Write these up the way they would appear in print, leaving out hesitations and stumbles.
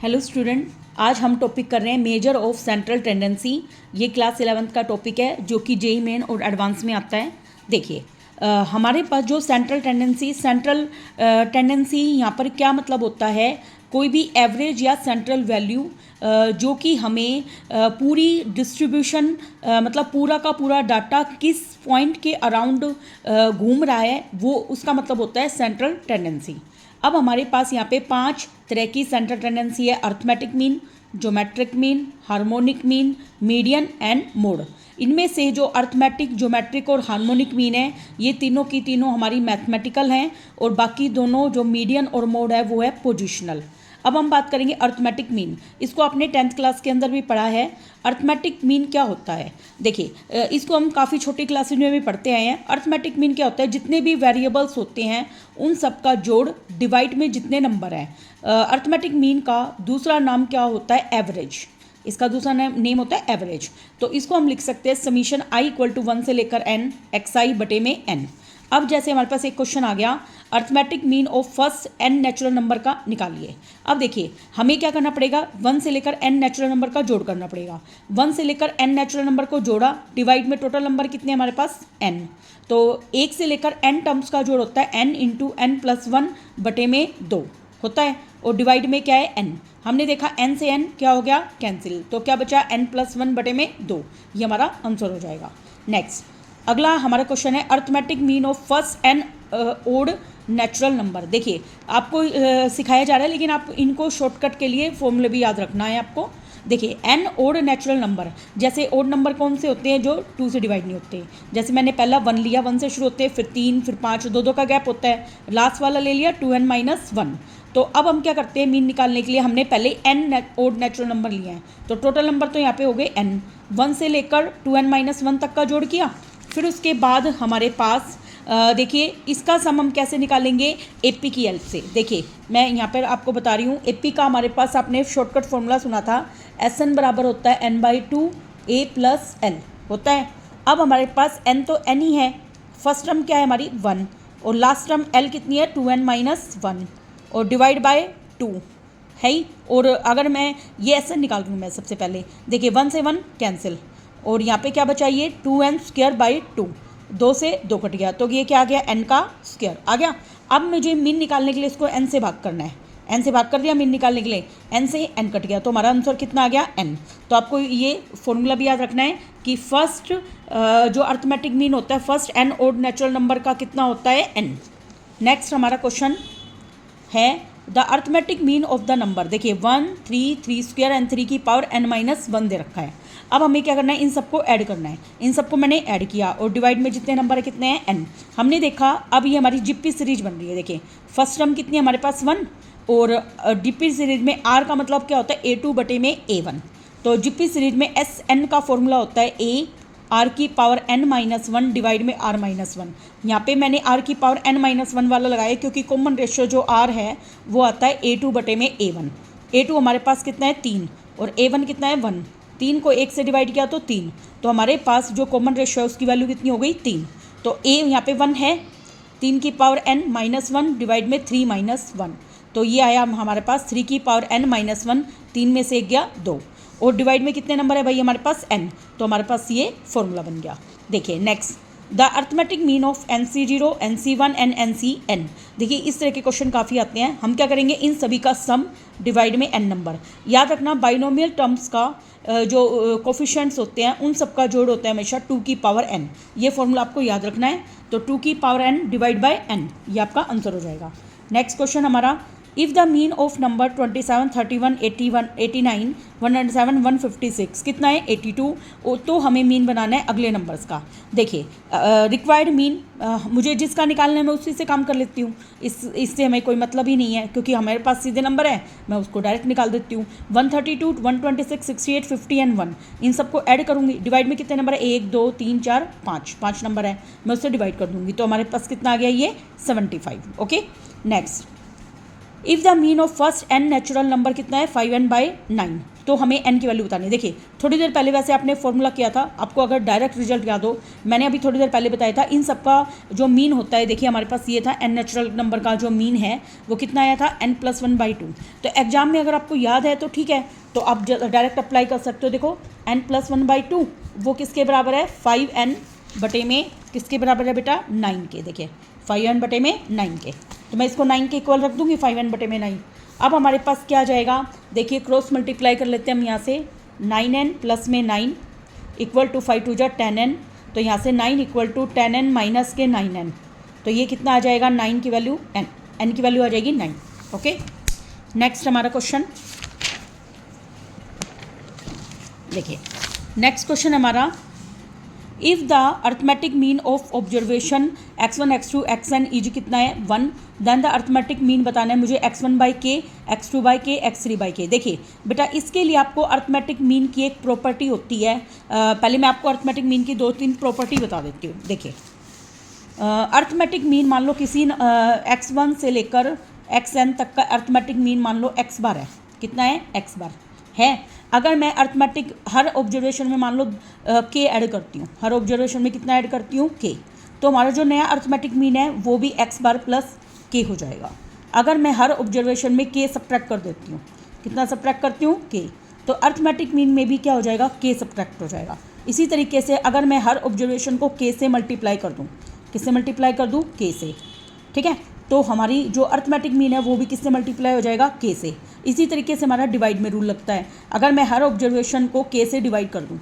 Hello student, आज हम topic कर रहे हैं मेजर ऑफ सेंट्रल टेंडेंसी। ये क्लास 11th का टॉपिक है जो कि जेई मेन और एडवांस में आता है। देखिए हमारे पास जो सेंट्रल टेंडेंसी यहाँ पर क्या मतलब होता है, कोई भी एवरेज या सेंट्रल वैल्यू जो कि हमें पूरी डिस्ट्रीब्यूशन मतलब पूरा का पूरा डाटा किस पॉइंट के अराउंड घूम रहा है, वो उसका मतलब होता है सेंट्रल टेंडेंसी। अब हमारे पास यहाँ पे 5 तरह की सेंट्रल टेंडेंसी है: arithmetic mean, geometric mean, harmonic mean, median and mode. इनमें से जो अर्थमेटिक, ज्योमेट्रिक और हार्मोनिक मीन है, ये तीनों की तीनों हमारी मैथमेटिकल हैं, और बाकी दोनों जो मीडियन और मोड है वो है पोजिशनल। अब हम बात करेंगे अर्थमेटिक मीन। इसको आपने 10th क्लास के अंदर भी पढ़ा है। अर्थमेटिक मीन क्या होता है, देखिए इसको हम काफ़ी छोटी क्लासेज में भी पढ़ते आए हैं। अर्थमेटिक मीन क्या होता है, जितने भी वेरिएबल्स होते हैं उन सब का जोड़ डिवाइड में जितने नंबर हैं। अर्थमेटिक मीन का दूसरा नाम क्या होता है, एवरेज। इसका दूसरा नेम होता है एवरेज। तो इसको हम लिख सकते हैं समीशन i = 1 से लेकर n xi बटे में n। अब जैसे हमारे पास एक क्वेश्चन आ गया, arithmetic mean of first n natural number का निकालिए। अब देखिए हमें क्या करना पड़ेगा, 1 से लेकर n नेचुरल नंबर का जोड़ करना पड़ेगा। 1 से लेकर n नेचुरल नंबर को जोड़ा, डिवाइड में टोटल नंबर कितने हमारे पास n। तो 1 से लेकर n टर्म्स का जोड़ होता है n × n+1 बटे में 2 होता है, और डिवाइड में क्या है n। हमने देखा n से n क्या हो गया, कैंसिल, तो क्या बचा n+1 बटे में 2। ये हमारा आंसर हो जाएगा। नेक्स्ट अगला हमारा क्वेश्चन है arithmetic mean of first n odd natural number. देखिए आपको सिखाया जा रहा है, लेकिन आप इनको शॉर्टकट के लिए फॉर्मूले भी याद रखना है आपको। देखिए n ओड नेचुरल नंबर, जैसे ओड नंबर कौन से होते हैं, जो 2 से डिवाइड नहीं होते। जैसे मैंने पहला 1 लिया, 1 से शुरू होते हैं, फिर 3, फिर 5, 2 का गैप होता है। लास्ट वाला ले लिया 2n-1। तो अब हम क्या करते हैं, मीन निकालने के लिए हमने पहले n ओड नेचुरल नंबर लिए हैं, तो टोटल नंबर तो यहाँ पे हो गए n। 1 से लेकर 2n-1 तक का जोड़ किया, फिर उसके बाद हमारे पास देखिए इसका सम हम कैसे निकालेंगे, एपी की हेल्प से। देखिए मैं यहाँ पर आपको बता रही हूँ, एपी का हमारे पास आपने शॉर्टकट फॉर्मूला सुना था, SN बराबर होता है n/2 a + l होता है। अब हमारे पास n तो n ही है, फर्स्ट टर्म क्या है हमारी 1, और लास्ट टर्म l कितनी है 2n-1, और डिवाइड बाय 2 है ही। और अगर मैं ये SN निकाल रही हूँ मैं सबसे पहले, देखिए 1 से 1 कैंसिल, और यहाँ पे क्या बचा, ये 2n² / 2, 2 से 2 कट गया, तो ये क्या आ गया, n का स्क्वायर आ गया। अब मुझे मीन निकालने के लिए इसको n से भाग करना है, n से भाग कर दिया मीन निकालने के लिए, n से n कट गया, तो हमारा आंसर कितना आ गया, n। तो आपको ये फॉर्मूला भी याद रखना है कि फर्स्ट जो अर्थमेटिक मीन होता है first n odd natural number का कितना होता है, n। नेक्स्ट हमारा क्वेश्चन है the arithmetic mean of the number. देखिए 1, 3, 3² एंड 3 की पावर n-1 दे रखा है। अब हमें क्या करना है, इन सबको ऐड करना है। इन सबको मैंने ऐड किया, और डिवाइड में जितने नंबर है कितने हैं, n। हमने देखा अब ये हमारी जीपी सीरीज बन रही है। देखिए फर्स्ट टर्म कितनी है हमारे पास 1, और जीपी सीरीज में r का मतलब क्या होता है, a2 बटे में a1। तो जीपी सीरीज में SN का फॉर्मूला होता है a r की पावर n-1 डिवाइड में r-1। यहाँ पे मैंने r की पावर n-1 वाला लगाया क्योंकि कॉमन रेशियो जो r है वो आता है a2 बटे में a1। a2 हमारे पास कितना है 3, और a1 कितना है 1। 3 को 1 से डिवाइड किया तो 3, तो हमारे पास जो कॉमन रेशियो है उसकी वैल्यू कितनी हो गई, 3। तो a यहाँ पे 1 है, 3 की पावर n-1 डिवाइड में 3-1, तो ये आया हमारे पास 3 की पावर n-1, 3 में से 1 गया 2, और डिवाइड में कितने नंबर है भाई हमारे पास n, तो हमारे पास ये फॉर्मूला बन गया। देखिए next the arithmetic mean of NC0, NC1 and NCn। देखिए इस तरह के क्वेश्चन काफ़ी आते हैं। हम क्या करेंगे, इन सभी का सम डिवाइड में n नंबर। याद रखना बाइनोमियल टर्म्स का जो कोफिशिएंट्स होते हैं उन सब का जोड़ होता है हमेशा 2 की पावर n। ये फॉर्मूला आपको याद रखना है। तो 2 की power n divide by n, ये आपका आंसर हो जाएगा। नेक्स्ट क्वेश्चन हमारा, if the mean of number 27, 31, 81, 89, 107, 156 कितना है 82, तो हमें मीन बनाना है अगले नंबर्स का। देखिए रिक्वायर्ड मीन मुझे जिसका निकालना है मैं उसी से काम कर लेती हूँ, इससे हमें कोई मतलब ही नहीं है क्योंकि हमारे पास सीधे नंबर है, मैं उसको डायरेक्ट निकाल देती हूँ। 132, 126, 68, 50 एंड 1, इन सबको ऐड करूँगी, डिवाइड में कितने नंबर है, 1, 2, 3, 4, 5 नंबर है, मैं उससे डिवाइड कर दूँगी, तो हमारे पास कितना आ गया, ये 75। Okay next, if the mean of first n natural number कितना है 5n/9। तो हमें n की वैल्यू बतानी है। देखिए थोड़ी देर पहले वैसे आपने फॉर्मूला किया था, आपको अगर डायरेक्ट रिजल्ट याद हो, मैंने अभी थोड़ी देर पहले बताया था, इन सब का जो मीन होता है, देखिए हमारे पास ये था n नेचुरल नंबर का जो मीन है वो कितना आया था n+1/2। तो एग्जाम में अगर आपको याद है तो ठीक है, तो आप डायरेक्ट अप्लाई कर सकते हो। देखो n+1/2 वो किसके बराबर है 5n बटे में किसके बराबर है बेटा 9 के। देखिए 5n बटे में 9 के, तो मैं इसको 9 के इक्वल रख दूंगी 5n बटे में 9। अब हमारे पास क्या आ जाएगा, देखिए क्रॉस मल्टीप्लाई कर लेते हैं हम यहाँ से, 9n प्लस में 9 इक्वल टू 5 2 10n, तो यहाँ से 9 इक्वल टू 10n माइनस के 9n, तो ये कितना आ जाएगा 9 की वैल्यू n की वैल्यू आ जाएगी 9। ओके, नेक्स्ट हमारा क्वेश्चन देखिए, नेक्स्ट क्वेश्चन हमारा, if the arithmetic mean of observation x1 x2 xn is कितना है 1, देन द अर्थमेटिक मीन बताना है मुझे x1/k x2/k x3/k। देखिए बेटा इसके लिए आपको अर्थमेटिक मीन की एक प्रॉपर्टी होती है, पहले मैं आपको अर्थमेटिक मीन की 2-3 प्रॉपर्टी बता देती हूँ। देखिए अर्थमेटिक मीन मान लो किसी x1 से लेकर xn तक का अर्थमेटिक मीन मान लो x बार है, कितना है x बार है। अगर मैं अर्थमेटिक हर ऑब्जर्वेशन में मान लो k ऐड करती हूँ, हर ऑब्जर्वेशन में कितना ऐड करती हूँ k, तो हमारा जो नया अर्थमेटिक मीन है वो भी x बार प्लस k हो जाएगा। अगर मैं हर ऑब्जर्वेशन में k सब्ट्रैक्ट कर देती हूँ, कितना सब्ट्रैक्ट करती हूँ k, तो अर्थमेटिक मीन में भी क्या हो जाएगा k सब्ट्रैक्ट हो जाएगा। इसी तरीके से अगर मैं हर ऑब्जर्वेशन को k से मल्टीप्लाई कर दूँ, किससे मल्टीप्लाई कर दूँ k से, ठीक है, तो हमारी जो अर्थमेटिक मीन है वो भी किससे मल्टीप्लाई हो जाएगा k से। इसी तरीके से हमारा डिवाइड में रूल लगता है, अगर मैं हर ऑब्जर्वेशन को k से डिवाइड कर दूं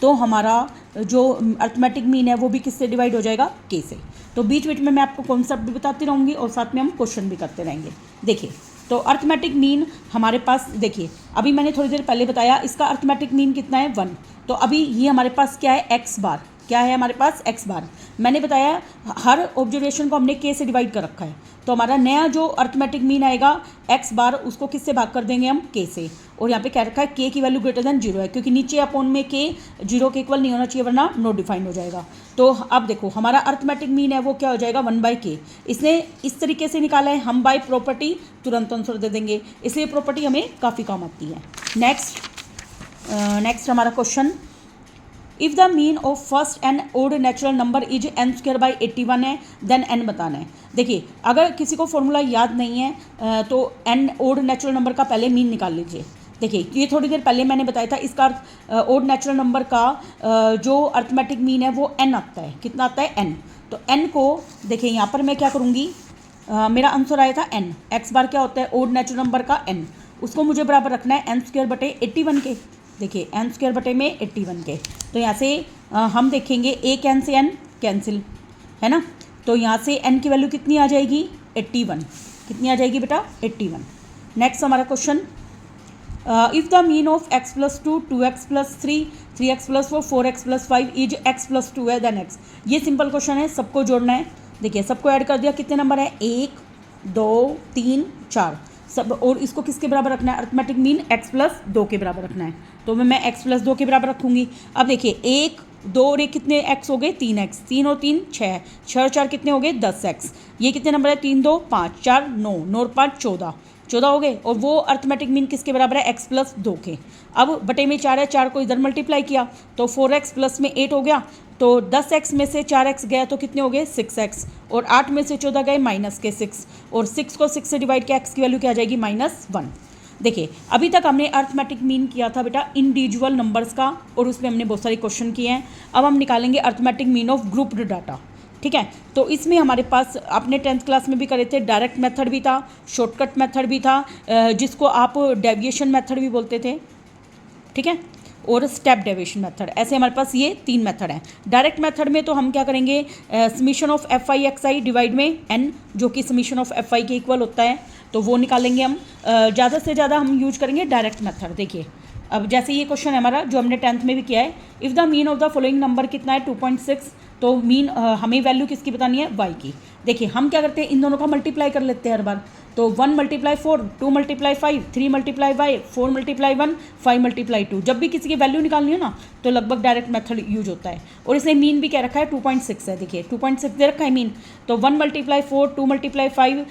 तो हमारा जो अर्थमेटिक मीन है वो भी किससे डिवाइड हो जाएगा k से। तो बीच बीच में मैं आपको कॉन्सेप्ट भी बताती रहूँगी और साथ में हम क्वेश्चन भी करते रहेंगे। देखिए तो अर्थमेटिक मीन हमारे पास, देखिए अभी मैंने थोड़ी देर पहले बताया इसका अर्थमेटिक मीन कितना है 1, तो अभी ये हमारे पास क्या है x बार, क्या है हमारे पास x बार। मैंने बताया हर ऑब्जर्वेशन को हमने k से डिवाइड कर रखा है, तो हमारा नया जो अर्थमेटिक मीन आएगा x बार, उसको किससे भाग कर देंगे हम k से। और यहाँ पे कह रखा है k की वैल्यू ग्रेटर देन 0 है, क्योंकि नीचे अपोन में k 0 के इक्वल नहीं होना चाहिए वरना नो डिफाइन हो जाएगा। तो अब देखो हमारा अर्थमेटिक मीन है वो क्या हो जाएगा 1/k। इसने इस तरीके से निकाला है, हम बाय प्रॉपर्टी तुरंत आंसर दे देंगे, इसलिए प्रॉपर्टी हमें काफ़ी काम आती है। नेक्स्ट हमारा question, if the mean of first n odd natural number is n²/81 है, देन n बताना है। देखिए अगर किसी को फॉर्मूला याद नहीं है तो n ओड नेचुरल नंबर का पहले मीन निकाल लीजिए। देखिए ये थोड़ी देर पहले मैंने बताया था, इसका ओड नेचुरल नंबर का जो अर्थमेटिक मीन है वो n आता है, कितना आता है n। तो n को देखिए यहाँ पर मैं क्या करूँगी, मेरा आंसर आया था n, x बार क्या होता है ओड नेचुरल नंबर का n, उसको मुझे बराबर रखना है n²/81 के। देखिए n² में 81 के, तो यहाँ से हम देखेंगे एक n से n कैंसिल है ना, तो यहाँ से n की वैल्यू कितनी आ जाएगी 81, कितनी आ जाएगी बेटा 81। नेक्स्ट हमारा question, if the mean of x+2 2x+3 3x+4 4x+5 is x+2 है देन x। ये सिंपल क्वेश्चन है, सबको जोड़ना है। देखिए सबको ऐड कर दिया, कितने नंबर है 1 2 3 4 सब, और इसको किसके बराबर रखना है अर्थमेटिक मीन x+2 के बराबर रखना है, तो मैं x+2 के बराबर रखूँगी। अब देखिए 1 2 और 1 कितने x हो गए 3x, 3 और 3 6, 6 और 4 कितने हो गए 10x। ये कितने नंबर है 3 2 5 4 9 9 और 5 14 14 हो गए, और वो अर्थमेटिक मीन किसके बराबर है x+2 के। अब बटे में 4 है, 4 को इधर मल्टीप्लाई किया तो 4x प्लस में 8 हो गया, तो 10x में से 4x गया तो कितने हो गए 6x, और 8 में से 14 गए माइनस के 6, और 6 को 6 से डिवाइड किया x की वैल्यू क्या आ जाएगी -1। देखिए अभी तक हमने अर्थमेटिक मीन किया था बेटा इंडिविजुअल नंबर्स का, और उसमें हमने बहुत सारे क्वेश्चन किए हैं। अब हम निकालेंगे arithmetic mean of grouped data, ठीक है। तो इसमें हमारे पास आपने 10th क्लास में भी करे थे, डायरेक्ट मेथड भी था, शॉर्टकट मेथड भी था, जिसको आप डेविएशन मेथड भी बोलते थे, ठीक है, और स्टेप डेविएशन मेथड। ऐसे हमारे पास ये 3 मेथड हैं। डायरेक्ट मेथड में तो हम क्या करेंगे, समीशन ऑफ fi डिवाइड में n, जो कि समीशन ऑफ fi के इक्वल होता है, तो वो निकालेंगे हम। ज़्यादा से ज़्यादा हम यूज करेंगे डायरेक्ट मेथड। देखिए अब जैसे ये क्वेश्चन है हमारा जो हमने 10th में भी किया है, if the mean of the following number कितना है 2.6, तो मीन हमें वैल्यू किसकी बतानी है y की। देखिए हम क्या करते हैं, इन दोनों का मल्टीप्लाई कर लेते हैं हर बार, तो 1 multiply 4, 2 multiply 5, 3 multiply 5, 4 multiply 1, 5 multiply 2। जब भी किसी की वैल्यू निकालनी हो ना तो लगभग डायरेक्ट मेथड यूज होता है। और इसने मीन भी क्या रखा है, 2.6 है। देखिए 2.6 दे रखा है मीन। तो 1 multiply 4, 2 multiply 5,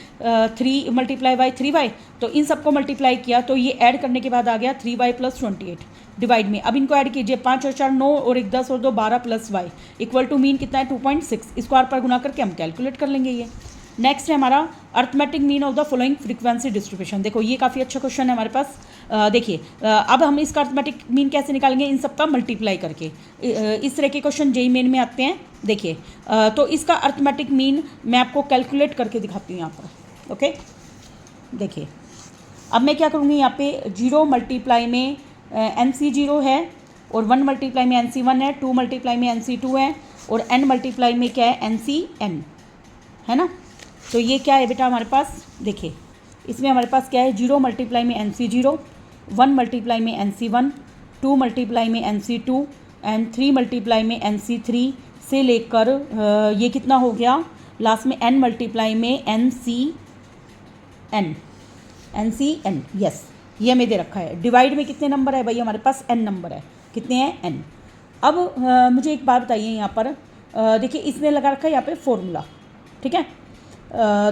3 multiply y, 3y। तो इन सबको मल्टीप्लाई किया तो ये ऐड करने के बाद आ गया 3y + 28 डिवाइड में। अब इनको ऐड कीजिए, 5 और 4 9 और 1 10 और 2 12 + y इक्वल टू मीन कितना है 2.6। इसको r पर गुना करके हम कैलकुलेट कर लेंगे ये। नेक्स्ट है हमारा arithmetic mean of the following frequency distribution. देखो ये काफ़ी अच्छा क्वेश्चन है हमारे पास। देखिए अब हम इसका अर्थमेटिक मीन कैसे निकालेंगे, इन सबका मल्टीप्लाई करके। इस तरह के क्वेश्चन जेईई मेन में आते हैं। देखिए तो इसका अर्थमेटिक मीन मैं आपको कैलकुलेट करके दिखाती हूँ यहाँ पर। ओके देखिए अब मैं क्या करूँगी, यहाँ पे 0 मल्टीप्लाई में NC0 है और 1 मल्टीप्लाई में NC1 है, 2 मल्टीप्लाई में NC2 है और n मल्टीप्लाई में क्या है NCn है ना। तो ये क्या है बेटा हमारे पास, देखिए इसमें हमारे पास क्या है 0 मल्टीप्लाई में NC0, 1 मल्टीप्लाई में NC1, 2 मल्टीप्लाई में NC2 एंड 3 मल्टीप्लाई में NC3 से लेकर ये कितना हो गया लास्ट में n मल्टीप्लाई में NCn। यस ये हमें दे रखा है। डिवाइड में कितने नंबर है भाई, हमारे पास n नंबर है। कितने हैं n। अब मुझे एक बात बताइए यहाँ पर, देखिए इसने लगा रखा है यहाँ पे फॉर्मूला, ठीक है।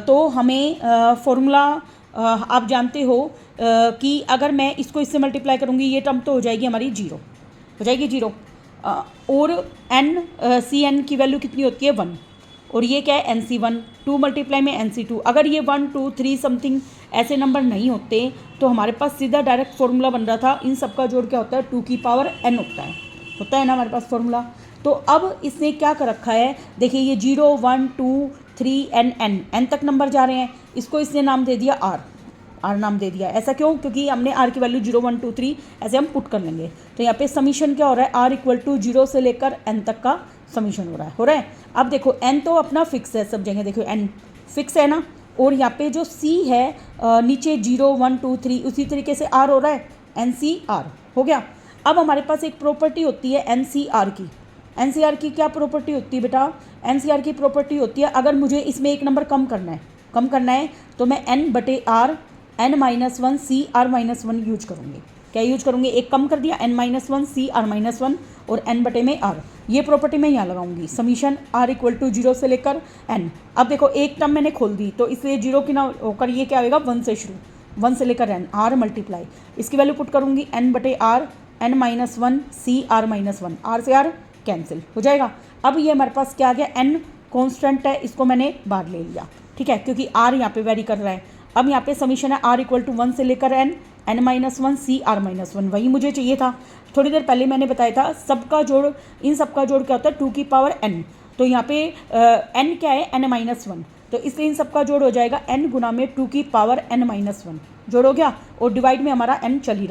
तो हमें फॉर्मूला आप जानते हो कि अगर मैं इसको इससे मल्टीप्लाई करूँगी ये टर्म तो हो जाएगी हमारी 0, हो जाएगी 0। और Cn की वैल्यू कितनी होती है 1 और ये क्या है NC1, 2 मल्टीप्लाई में NC2। अगर ये 1 2 3 समथिंग ऐसे नंबर नहीं होते तो हमारे पास सीधा डायरेक्ट फार्मूला बन रहा था। इन सबका जोड़ क्या होता है 2 की पावर n होता है ना हमारे पास फार्मूला। तो अब इसने क्या कर रखा है, देखिए ये 0 1 2 3 n तक नंबर जा रहे हैं। इसको इसने नाम दे दिया r नाम दे दिया। ऐसा क्यों, क्योंकि हमने r की वैल्यू 0 1 2 3 ऐसे हम पुट कर लेंगे। तो यहाँ पे समीशन क्या हो रहा है, r इक्वल टू 0 से लेकर n तक का समीशन हो रहा है। अब देखो n तो अपना फिक्स है सब जगह, देखो n फिक्स है ना। और यहाँ पे जो c है नीचे 0 1 2 3 उसी तरीके से r हो रहा है, NCr हो गया। अब हमारे पास एक प्रॉपर्टी होती है NCr की। NCr की क्या प्रॉपर्टी होती है बेटा, NCr की प्रॉपर्टी होती है अगर मुझे इसमें एक नंबर कम करना है तो मैं n/r n-1 Cr-1 यूज करूँगी। क्या यूज करूँगी, एक कम कर दिया n-1 Cr-1 और n/r। ये प्रॉपर्टी मैं यहाँ लगाऊंगी, समीशन r इक्वल टू 0 से लेकर n। अब देखो एक टर्म मैंने खोल दी तो इसलिए 0 की ना होकर ये क्या आएगा 1 से शुरू, 1 से लेकर n, r मल्टीप्लाई इसकी वैल्यू पुट करूँगी n/r n-1 Cr-1, r से r कैंसिल हो जाएगा। अब ये हमारे पास क्या आ गया, n कांस्टेंट है, इसको मैंने बाहर ले लिया, ठीक है, क्योंकि r यहाँ पे वेरी कर रहा है। अब यहाँ पे समीशन है r इक्वल टू 1 से लेकर n n-1 Cr-1, वही मुझे चाहिए था। थोड़ी देर पहले मैंने बताया था सबका जोड़, इन सबका जोड़ क्या होता है 2 की पावर n। तो यहाँ पे n क्या है n-1, तो इसलिए इन सबका जोड़ हो जाएगा n गुना में 2 की पावर n-1 जोड़ हो गया। और डिवाइड में हमारा n चल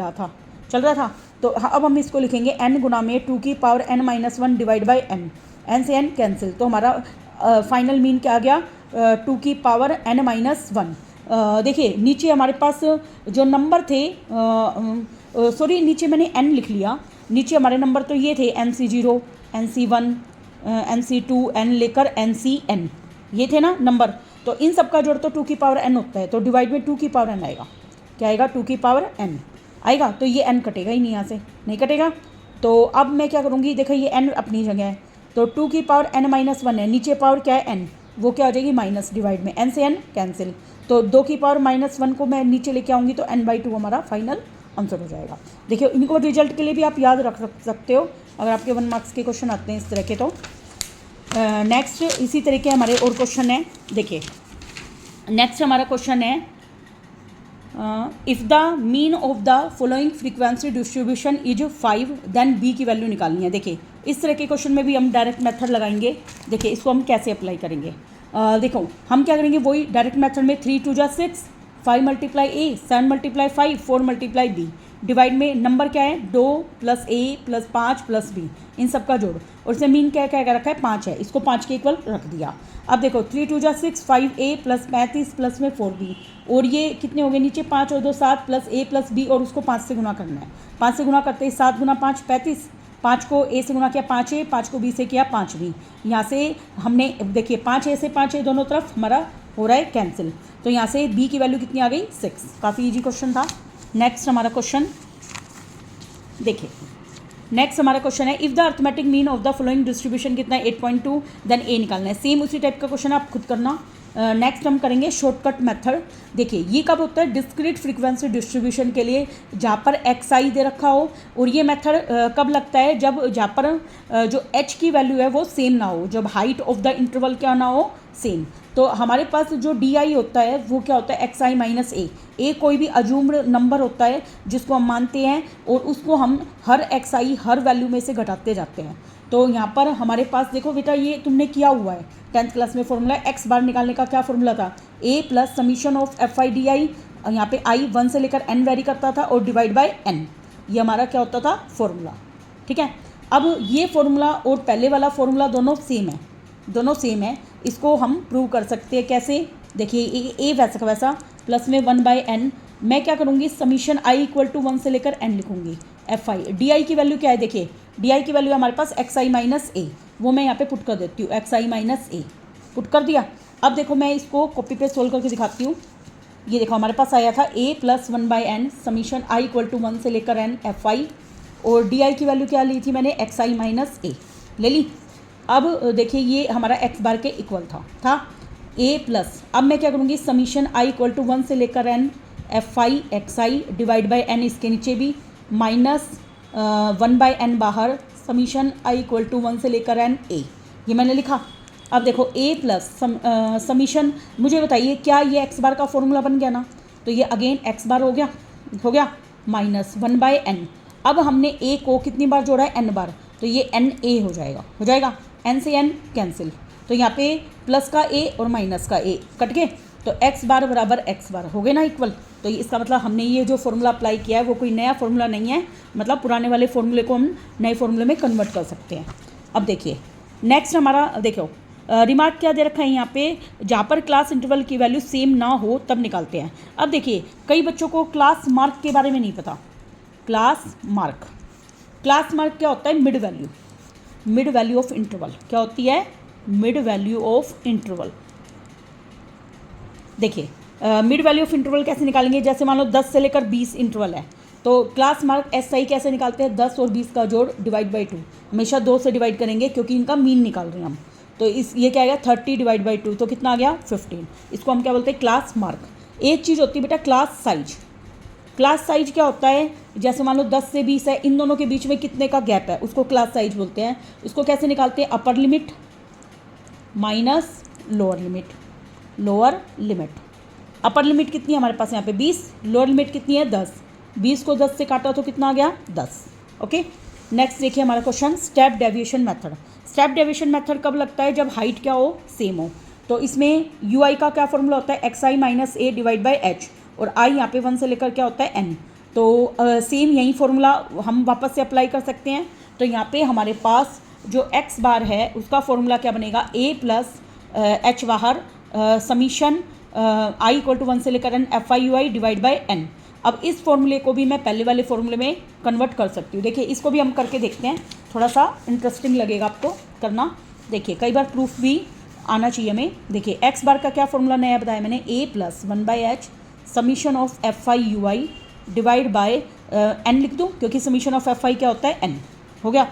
रहा था। तो अब हम इसको लिखेंगे n गुना में 2 की power n-1 divide by n से n कैंसिल। तो हमारा फाइनल मीन क्या आ गया 2 की पावर n-1। देखिए नीचे हमारे पास जो नंबर थे, सॉरी नीचे मैंने n लिख लिया। नीचे हमारे नंबर तो ये थे NC0 NC1 NC2 n लेकर NCn, ये थे ना नंबर। तो इन सब का जोड़ तो 2 की पावर n होता है, तो डिवाइड में 2 की पावर n आएगा। क्या आएगा 2 की पावर n आएगा। तो ये n कटेगा ही नहीं, यहाँ से नहीं कटेगा। तो अब मैं क्या करूँगी, देखो ये n अपनी जगह है तो 2 की पावर n-1 है, नीचे पावर क्या है n, वो क्या हो जाएगी माइनस, डिवाइड में n से n कैंसिल। तो 2 की पावर -1 को मैं नीचे लेके आऊँगी तो n/2 हमारा फाइनल आंसर हो जाएगा। देखिए इनको रिजल्ट के लिए भी आप याद रख सकते हो अगर आपके 1 मार्क्स के क्वेश्चन आते हैं इस तरह के। तो नेक्स्ट इसी तरह के हमारे और क्वेश्चन है। देखिए नेक्स्ट हमारा क्वेश्चन है if the mean of the following frequency distribution is 5 then b की वैल्यू निकालनी है। देखिए इस तरह के क्वेश्चन में भी हम डायरेक्ट मेथड लगाएंगे। देखिए इसको हम कैसे अप्लाई करेंगे, देखो हम क्या करेंगे, वही डायरेक्ट मेथड में 3 2 6, 5 multiply a, 7 multiply 5, 4 multiply b। Divide में नंबर क्या है 2 + a + 5 + b, इन सब का जोड़। और इसमें मीन क्या क्या रखा है 5 है, इसको 5 के इक्वल रख दिया। अब देखो 3 2 6, 5a + 35 प्लस में 4b, और ये कितने हो गए नीचे 5 और 2 7 + a + b, और उसको 5 से गुना करना है। 5 से गुना करते ही 7 गुना 5 35, 5 को a से गुना किया 5a, 5 को b से किया 5b। यहाँ से हमने देखिए 5a से 5a दोनों तरफ हमारा हो रहा है कैंसिल। तो यहाँ से b की वैल्यू कितनी आ गई 6। काफ़ी इजी क्वेश्चन था। नेक्स्ट हमारा क्वेश्चन देखिए, नेक्स्ट हमारा क्वेश्चन है if the arithmetic mean of the following distribution कितना है 8.2 देन ए निकालना है। सेम उसी टाइप का क्वेश्चन आप खुद करना। नेक्स्ट हम करेंगे शॉर्टकट मेथड। देखिए ये कब होता है डिस्क्रीट फ्रीक्वेंसी डिस्ट्रीब्यूशन के लिए जहाँ पर एक्स आई दे रखा हो, और ये मेथड कब लगता है जब जहाँ पर जो एच की वैल्यू है वो सेम ना हो, जब हाइट ऑफ द इंटरवल क्या ना हो सेम। तो हमारे पास जो डी आई होता है वो क्या होता है एक्स आई माइनस ए कोई भी अजूम्ड नंबर होता है जिसको हम मानते हैं और उसको हम हर एक्स आई हर वैल्यू में से घटाते जाते हैं। तो यहाँ पर हमारे पास देखो बेटा ये तुमने किया हुआ है 10th क्लास में फॉर्मूला एक्स बार निकालने का क्या फॉर्मूला था a plus summation of F i d i, यहाँ पे आई 1 से लेकर n वेरी करता था और डिवाइड बाय n, ये हमारा क्या होता था फॉर्मूला। ठीक है, अब ये फॉर्मूला और पहले वाला फॉर्मूला दोनों सेम है, दोनों सेम है। इसको हम प्रूव कर सकते हैं कैसे, देखिए ए वैसा का वैसा प्लस में 1/n, मैं क्या करूँगी समीशन i इक्वल टू 1 से लेकर n लिखूँगी। एफ आई डी आई की वैल्यू क्या है, देखिए डी आई की वैल्यू है हमारे पास एक्स आई माइनस ए, वो मैं यहाँ पे पुट कर देती हूँ x i minus A put कर दिया। अब देखो मैं इसको कॉपी पे सोल्व करके दिखाती हूँ। ये देखो हमारे पास आया था a plus 1/n summation i equal to 1 से लेकर n एफ आई, और डी आई की वैल्यू क्या ली थी मैंने एक्स आई माइनस ए ले ली। अब देखिए ये हमारा एक्स बार के इक्वल था a प्लस, अब मैं क्या करूँगी समीशन i इक्वल टू 1 से लेकर n f I x I divide by n, इसके नीचे भी माइनस 1/n बाहर समीशन i इक्वल टू 1 से लेकर n a, ये मैंने लिखा। अब देखो a प्लस समीशन, मुझे बताइए क्या ये एक्स बार का फॉर्मूला बन गया ना, तो ये अगेन एक्स बार हो गया माइनस 1/n। अब हमने a को कितनी बार जोड़ा है n बार, तो ये n a हो जाएगा n से n कैंसिल, तो यहाँ पे प्लस का a और माइनस का a कट गए, तो x बार बराबर x बार हो गए ना इक्वल। तो इसका मतलब हमने ये जो फॉर्मूला अप्लाई किया है वो कोई नया फॉर्मूला नहीं है, मतलब पुराने वाले फॉर्मूले को हम नए फॉर्मूले में कन्वर्ट कर सकते हैं। अब देखिए नेक्स्ट हमारा देखो रिमार्क क्या दे रखा है यहाँ पे, जहाँ पर क्लास इंटरवल की वैल्यू सेम ना हो तब निकालते हैं। अब देखिए कई बच्चों को क्लास मार्क के बारे में नहीं पता। क्लास मार्क क्या होता है, मिड वैल्यू ऑफ इंटरवल। क्या होती है, मिड वैल्यू ऑफ इंटरवल। देखिए मिड वैल्यू ऑफ इंटरवल कैसे निकालेंगे, जैसे मान लो 10 से लेकर 20 इंटरवल है, तो क्लास मार्क एस आई कैसे निकालते हैं, 10 और 20 का जोड़ डिवाइड बाई 2, हमेशा 2 से डिवाइड करेंगे क्योंकि इनका मीन निकाल रहे हैं हम। तो ये क्या आएगा 30 डिवाइड बाई 2, तो कितना आ गया 15। इसको हम क्या बोलते हैं क्लास मार्क। एक चीज़ होती है बेटा क्लास साइज। क्लास साइज क्या होता है, जैसे मान लो 10 से 20 है, इन दोनों के बीच में कितने का गैप है उसको क्लास साइज बोलते हैं। उसको कैसे निकालते हैं, upper limit minus lower limit. Upper limit कितनी है हमारे पास यहाँ पे 20, लोअर लिमिट कितनी है 10, 20 को 10 से काटा तो कितना आ गया 10। ओके, नेक्स्ट देखिए हमारा question step deviation method. Step deviation method कब लगता है, जब हाइट क्या हो सेम हो। तो इसमें यू आई का क्या फॉर्मूला होता है, x i minus A divide by H, और आई यहाँ पे 1 से लेकर क्या होता है n। तो सेम यही फॉर्मूला हम वापस से अप्लाई कर सकते हैं। तो यहाँ पे हमारे पास जो x बार है उसका फॉर्मूला क्या बनेगा, a प्लस एच बाहर समीशन i इक्वल टू 1 से लेकर n f i u I divide by n। अब इस फॉर्मूले को भी मैं पहले वाले फॉर्मूले में कन्वर्ट कर सकती हूँ। देखिए इसको भी हम करके देखते हैं, थोड़ा सा इंटरेस्टिंग लगेगा आपको करना। देखिए कई बार प्रूफ भी आना चाहिए हमें। देखिए एक्स बार का क्या फॉर्मूला नया बताया मैंने, a plus 1/h summation of F i u I divide by n लिख दूँ क्योंकि समीशन ऑफ एफ आई क्या होता है n, हो गया।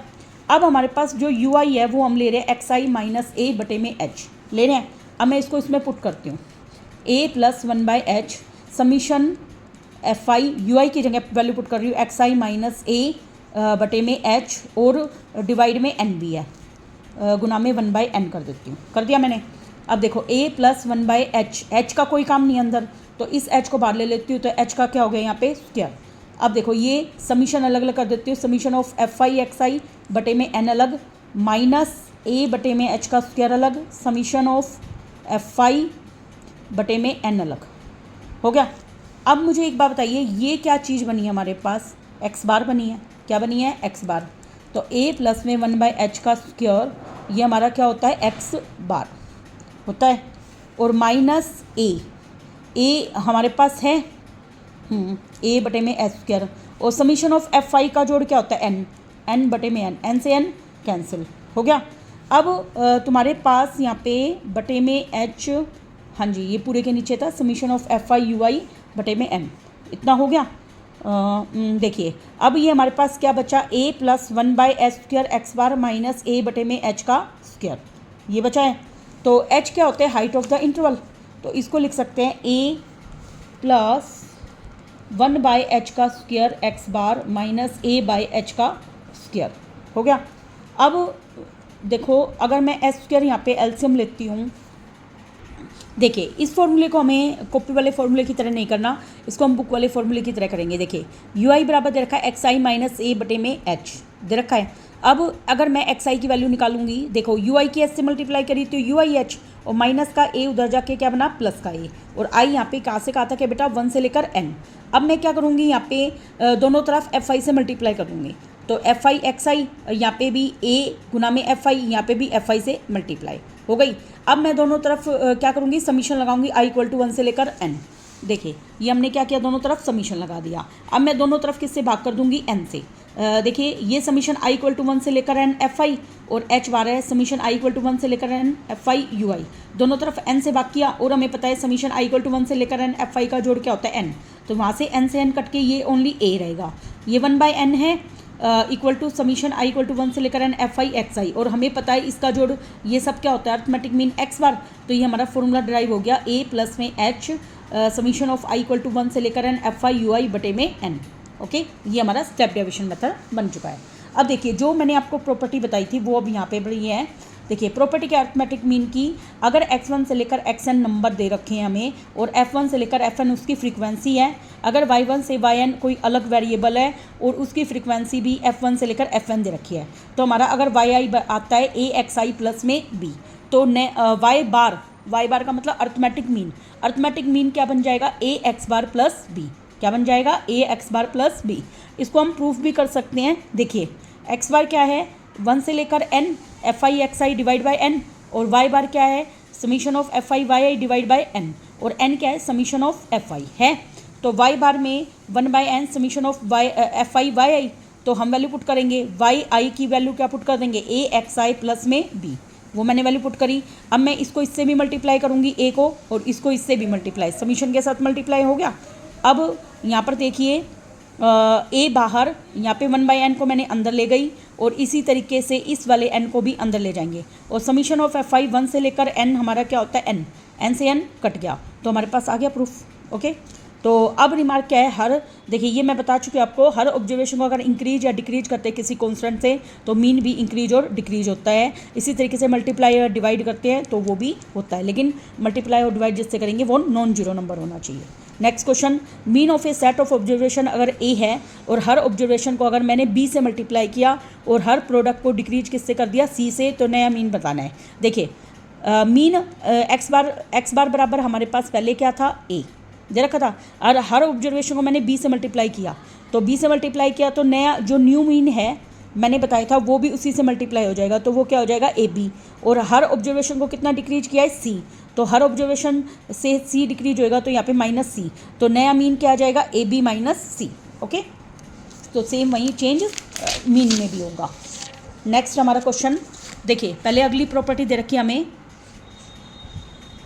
अब हमारे पास जो यू आई है वो हम ले रहे हैं एक्स आई माइनस ए बटे में h ले रहे हैं। अब मैं इसको इसमें पुट करती हूँ, a plus 1/h summation f i u i की जगह वैल्यू पुट कर रही हूँ एक्स आई माइनस ए बटे में h, और डिवाइड में n भी है, गुना में 1/n कर देती हूँ, कर दिया मैंने। अब देखो a प्लस 1/h, h का कोई काम नहीं अंदर, तो इस h को बाहर ले लेती हूँ, तो h का क्या हो गया यहाँ पे स्क्वायर। अब देखो ये समीशन अलग अलग कर देती हूँ, summation of F I x i बटे में n अलग, माइनस a बटे में h का स्क्वायर अलग, समीशन ऑफ एफ आई बटे में n अलग, हो गया। अब मुझे एक बात बताइए, ये क्या चीज़ बनी है हमारे पास, x बार बनी है। क्या बनी है, x बार। तो a प्लस में 1/h का स्क्वायर, ये हमारा क्या होता है x बार होता है, और माइनस a हमारे पास है a बटे में h स्क्वायर, और समीशन ऑफ एफ आई का जोड़ क्या होता है n बटे में n से n कैंसिल, हो गया। अब तुम्हारे पास यहाँ पे बटे में h हाँ जी, ये पूरे के नीचे था summation of F i u i बटे में एन, इतना हो गया। देखिए अब ये हमारे पास क्या बचा, a plus 1/s² x bar minus a बटे में h का स्क्वायर, ये बचा है। तो h क्या होता है, हाइट ऑफ द इंटरवल, तो इसको लिख सकते हैं a प्लस 1/h का स्क्वायर एक्स बार माइनस a/h का स्क्वायर, हो गया। अब देखो अगर मैं s² यहाँ पे एलसीएम लेती हूँ, देखिए इस फॉर्मूले को हमें कॉपी वाले फॉर्मूले की तरह नहीं करना, इसको हम बुक वाले फॉर्मूले की तरह करेंगे। देखिए यू आई बराबर दे रखा है एक्स आई माइनस ए बटे में एच दे रखा है। अब अगर मैं एक्स आई की वैल्यू निकालूंगी, देखो यू आई की एच से मल्टीप्लाई करी तो यू आई एच, और माइनस का ए उधर जाके क्या बना प्लस का ए, और आई यहाँ पे कहाँ से कहाँ तक है बेटा 1 से लेकर n। अब मैं क्या करूँगी, यहाँ पे दोनों तरफ एफ आई से मल्टीप्लाई कर दूँगी, तो एफ आई एक्स आई, यहाँ पे भी ए गुना में एफ आई, यहाँ पे भी एफ आई से मल्टीप्लाई हो गई। अब मैं दोनों तरफ क्या करूँगी, समीशन लगाऊंगी i इक्वल टू 1 से लेकर n। देखिए ये हमने क्या किया, दोनों तरफ समीशन लगा दिया। अब मैं दोनों तरफ किससे भाग कर दूंगी, n से। देखिए ये समीशन i इक्वल टू 1 से लेकर n एफ आई, और h बार है समीशन i इक्वल टू 1 से लेकर n एफ आई यू आई, दोनों तरफ n से भाग किया, और हमें पता है समीशन i इक्वल टू 1 से लेकर n एफ आई का जोड़ क्या होता है n, तो वहाँ से n से n कट के ये ओनली a रहेगा, ये 1/n है equal to summation i equal to 1 से लेकर n f I x i, और हमें पता है इसका जोड़ ये सब क्या होता है अर्थमेटिक मीन x बार, तो ये हमारा फॉर्मूला ड्राइव हो गया a प्लस में h summation of i equal to 1 से लेकर n f i u i बटे में n। ओके, ये हमारा स्टेप डेविएशन मेथड बन चुका है। अब देखिए जो मैंने आपको प्रॉपर्टी बताई थी वो अब यहाँ पे बड़ी है। देखिए प्रॉपर्टी के अर्थमेटिक मीन की, अगर x1 से लेकर xn नंबर दे रखे हैं हमें, और f1 से लेकर fn उसकी फ्रीक्वेंसी है, अगर y1 से yn कोई अलग वेरिएबल है और उसकी फ्रीक्वेंसी भी f1 से लेकर fn दे रखी है, तो हमारा अगर yi आता है axi प्लस में b, तो y बार का मतलब अर्थमेटिक मीन क्या बन जाएगा, a x bar plus b, क्या बन जाएगा a x bar plus b। इसको हम प्रूफ भी कर सकते हैं। देखिए x बार क्या है 1 से लेकर n f I x I divide by n, और y बार क्या है summation of F i y i divide by n, और n क्या है समीशन ऑफ एफ आई है। तो y बार में 1/n summation of F i y i, तो हम वैल्यू पुट करेंगे, वाई आई की वैल्यू क्या पुट कर देंगे a एक्स आई प्लस में b, वो मैंने वैल्यू पुट करी। अब मैं इसको इससे भी मल्टीप्लाई करूँगी a को, और इसको इससे भी मल्टीप्लाई, समीशन के साथ मल्टीप्लाई हो गया। अब यहाँ पर देखिए ए बाहर, यहाँ पे 1/n को मैंने अंदर ले गई, और इसी तरीके से इस वाले n को भी अंदर ले जाएंगे, और समीशन ऑफ एफ आई 1 से लेकर n हमारा क्या होता है n से n कट गया, तो हमारे पास आ गया प्रूफ। ओके, तो अब रिमार्क क्या है, हर देखिए ये मैं बता चुकी हूँ आपको, हर ऑब्जर्वेशन को अगर इंक्रीज या डिक्रीज करते हैं किसी कॉन्स्टेंट से, तो मीन भी इंक्रीज और डिक्रीज होता है। इसी तरीके से मल्टीप्लाई और डिवाइड करते हैं तो वो भी होता है, लेकिन मल्टीप्लाई और डिवाइड जिससे करेंगे वो नॉन जीरो नंबर होना चाहिए। Next question, mean of a set of observation अगर ए है, और हर ऑब्जर्वेशन को अगर मैंने बी से मल्टीप्लाई किया, और हर प्रोडक्ट को डिक्रीज किससे कर दिया, सी से, तो नया मीन बताना है। देखिए मीन एक्स बार बराबर हमारे पास पहले क्या था, ए दे रखा था, और हर ऑब्जर्वेशन को मैंने बी से मल्टीप्लाई किया, तो बी से मल्टीप्लाई किया तो नया जो न्यू मीन है मैंने बताया था वो भी उसी से मल्टीप्लाई हो जाएगा, तो वो क्या हो जाएगा ए बी, और हर ऑब्जर्वेशन को कितना डिक्रीज किया है सी, तो हर ऑब्जर्वेशन से सी डिक्रीज होएगा, तो यहाँ पे माइनस सी, तो नया मीन क्या आ जाएगा A B minus C. Okay, तो सेम वही चेंज मीन में भी होगा। नेक्स्ट हमारा क्वेश्चन देखिए, पहले अगली प्रॉपर्टी दे रखी है हमें।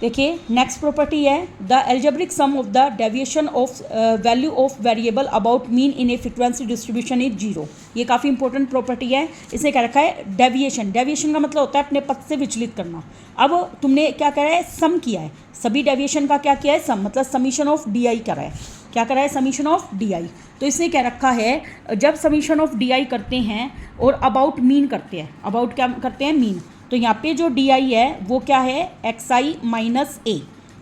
देखिए नेक्स्ट प्रॉपर्टी है the algebraic sum of the deviation of value of variable about mean in a frequency distribution is zero. ये काफ़ी इंपॉर्टेंट प्रॉपर्टी है। इसे क्या रखा है, डेविएशन का मतलब होता है अपने पथ से विचलित करना। अब तुमने क्या करा है, सम किया है, सभी डेविएशन का क्या किया है, सम, मतलब समीशन ऑफ डी आई करा है, क्या करा है, समीशन ऑफ डी आई। तो इसने क्या रखा है, जब समीशन ऑफ डी आई करते हैं और अबाउट मीन करते हैं, अबाउट क्या करते हैं, मीन, तो यहाँ पे जो डी आई है वो क्या है, एक्स आई माइनस ए,